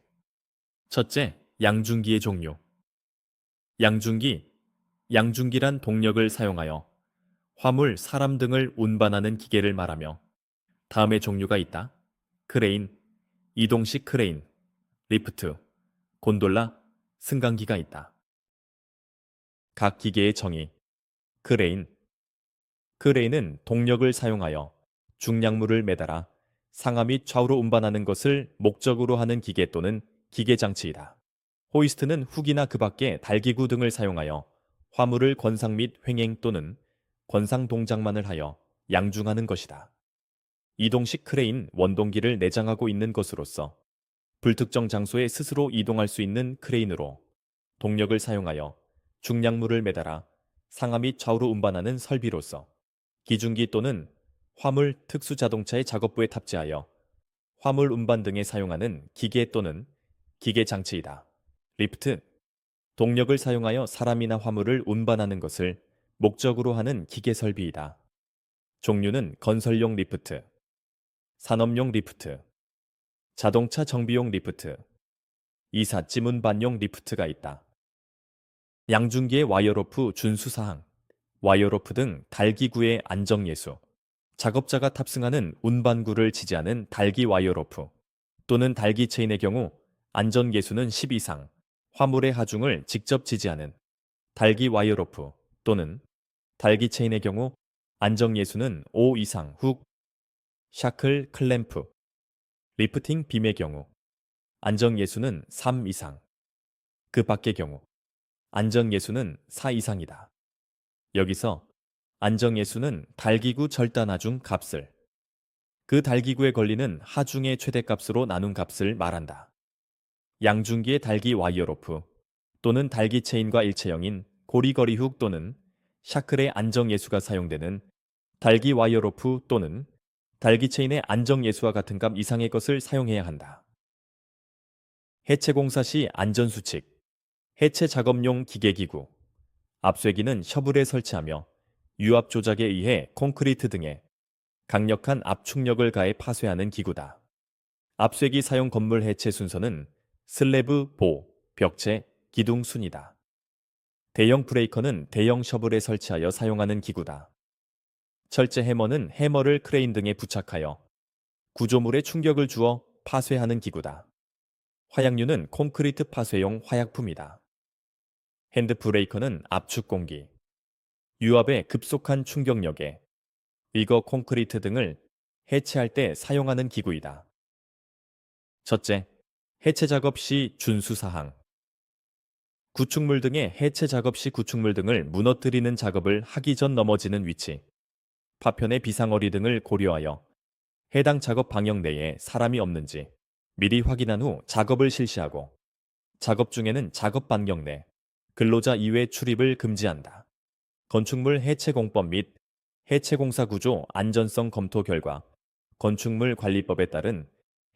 첫째, 양중기의 종류. 양중기. 양중기란 동력을 사용하여 화물, 사람 등을 운반하는 기계를 말하며 다음의 종류가 있다. 크레인, 이동식 크레인, 리프트, 곤돌라, 승강기가 있다. 각 기계의 정의. 크레인. 크레인은 동력을 사용하여 중량물을 매달아 상하 및 좌우로 운반하는 것을 목적으로 하는 기계 또는 기계 장치이다. 호이스트는 훅이나 그 밖의 달기구 등을 사용하여 화물을 권상 및 횡행 또는 권상 동작만을 하여 양중하는 것이다. 이동식 크레인 원동기를 내장하고 있는 것으로서 불특정 장소에 스스로 이동할 수 있는 크레인으로 동력을 사용하여 중량물을 매달아 상하 및 좌우로 운반하는 설비로서 기중기 또는 화물 특수 자동차의 작업부에 탑재하여 화물 운반 등에 사용하는 기계 또는 기계 장치이다. 리프트, 동력을 사용하여 사람이나 화물을 운반하는 것을 목적으로 하는 기계 설비이다. 종류는 건설용 리프트, 산업용 리프트, 자동차 정비용 리프트, 이삿짐 운반용 리프트가 있다. 양중기의 와이어로프 준수사항, 와이어로프 등 달기구의 안정예수, 작업자가 탑승하는 운반구를 지지하는 달기 와이어로프 또는 달기 체인의 경우 안전계수는 10 이상, 화물의 하중을 직접 지지하는 달기 와이어로프 또는 달기 체인의 경우 안정예수는 5 이상 훅, 샤클 클램프, 리프팅 빔의 경우 안정예수는 3 이상, 그 밖의 경우 안정예수는 4 이상이다. 여기서 안정예수는 달기구 절단하중 값을 그 달기구에 걸리는 하중의 최대값으로 나눈 값을 말한다. 양중기의 달기 와이어로프 또는 달기 체인과 일체형인 고리거리 훅 또는 샤클의 안정예수가 사용되는 달기 와이어로프 또는 달기 체인의 안정예수와 같은 값 이상의 것을 사용해야 한다. 해체공사 시 안전수칙. 해체 작업용 기계기구. 압쇄기는 셔블에 설치하며 유압 조작에 의해 콘크리트 등에 강력한 압축력을 가해 파쇄하는 기구다. 압쇄기 사용 건물 해체 순서는 슬래브, 보, 벽체, 기둥 순이다. 대형 브레이커는 대형 셔블에 설치하여 사용하는 기구다. 철제 해머는 해머를 크레인 등에 부착하여 구조물에 충격을 주어 파쇄하는 기구다. 화약류는 콘크리트 파쇄용 화약품이다. 핸드 브레이커는 압축 공기, 유압의 급속한 충격력에 일거 콘크리트 등을 해체할 때 사용하는 기구이다. 첫째, 해체 작업 시 준수 사항. 구축물 등의 해체 작업 시 구축물 등을 무너뜨리는 작업을 하기 전 넘어지는 위치, 파편의 비상어리 등을 고려하여 해당 작업 방역 내에 사람이 없는지 미리 확인한 후 작업을 실시하고 작업 중에는 작업 반경 내 근로자 이외 출입을 금지한다. 건축물 해체 공법 및 해체 공사 구조 안전성 검토 결과 건축물 관리법에 따른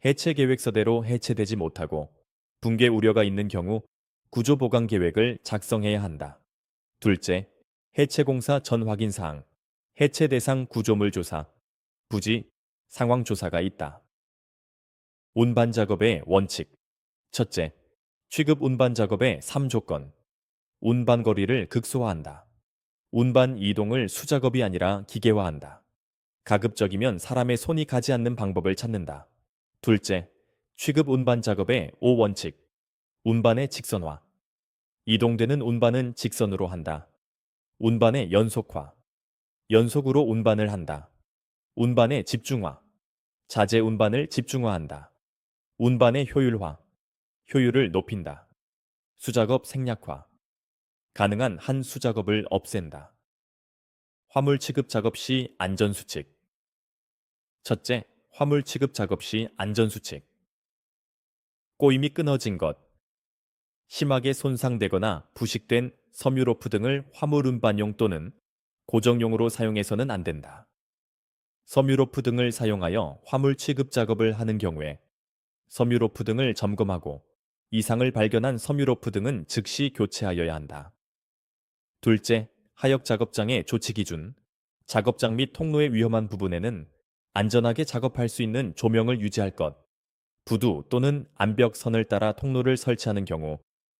해체 계획서대로 해체되지 못하고 붕괴 우려가 있는 경우 구조 보강 계획을 작성해야 한다. 둘째, 해체 공사 전 확인 사항, 해체 대상 구조물 조사, 부지, 상황 조사가 있다. 운반 작업의 원칙. 첫째, 취급 운반 작업의 3조건. 운반 거리를 극소화한다. 운반 이동을 수작업이 아니라 기계화한다. 가급적이면 사람의 손이 가지 않는 방법을 찾는다. 둘째, 취급 운반 작업의 5원칙. 운반의 직선화. 이동되는 운반은 직선으로 한다. 운반의 연속화. 연속으로 운반을 한다. 운반의 집중화. 자재 운반을 집중화한다. 운반의 효율화. 효율을 높인다. 수작업 생략화. 가능한 한 수작업을 없앤다. 화물 취급 작업 시 안전수칙. 첫째, 화물 취급 작업 시 안전수칙. 꼬임이 끊어진 것, 심하게 손상되거나 부식된 섬유로프 등을 화물 운반용 또는 고정용으로 사용해서는 안 된다. 섬유로프 등을 사용하여 화물 취급 작업을 하는 경우에 섬유로프 등을 점검하고 이상을 발견한 섬유로프 등은 즉시 교체하여야 한다. 둘째, 하역 작업장의 조치 기준. 작업장 및 통로의 위험한 부분에는 안전하게 작업할 수 있는 조명을 유지할 것. 부두 또는 암벽 선을 따라 통로를 설치하는 경우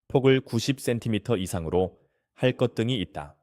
폭을 90cm 이상으로 할 것 등이 있다.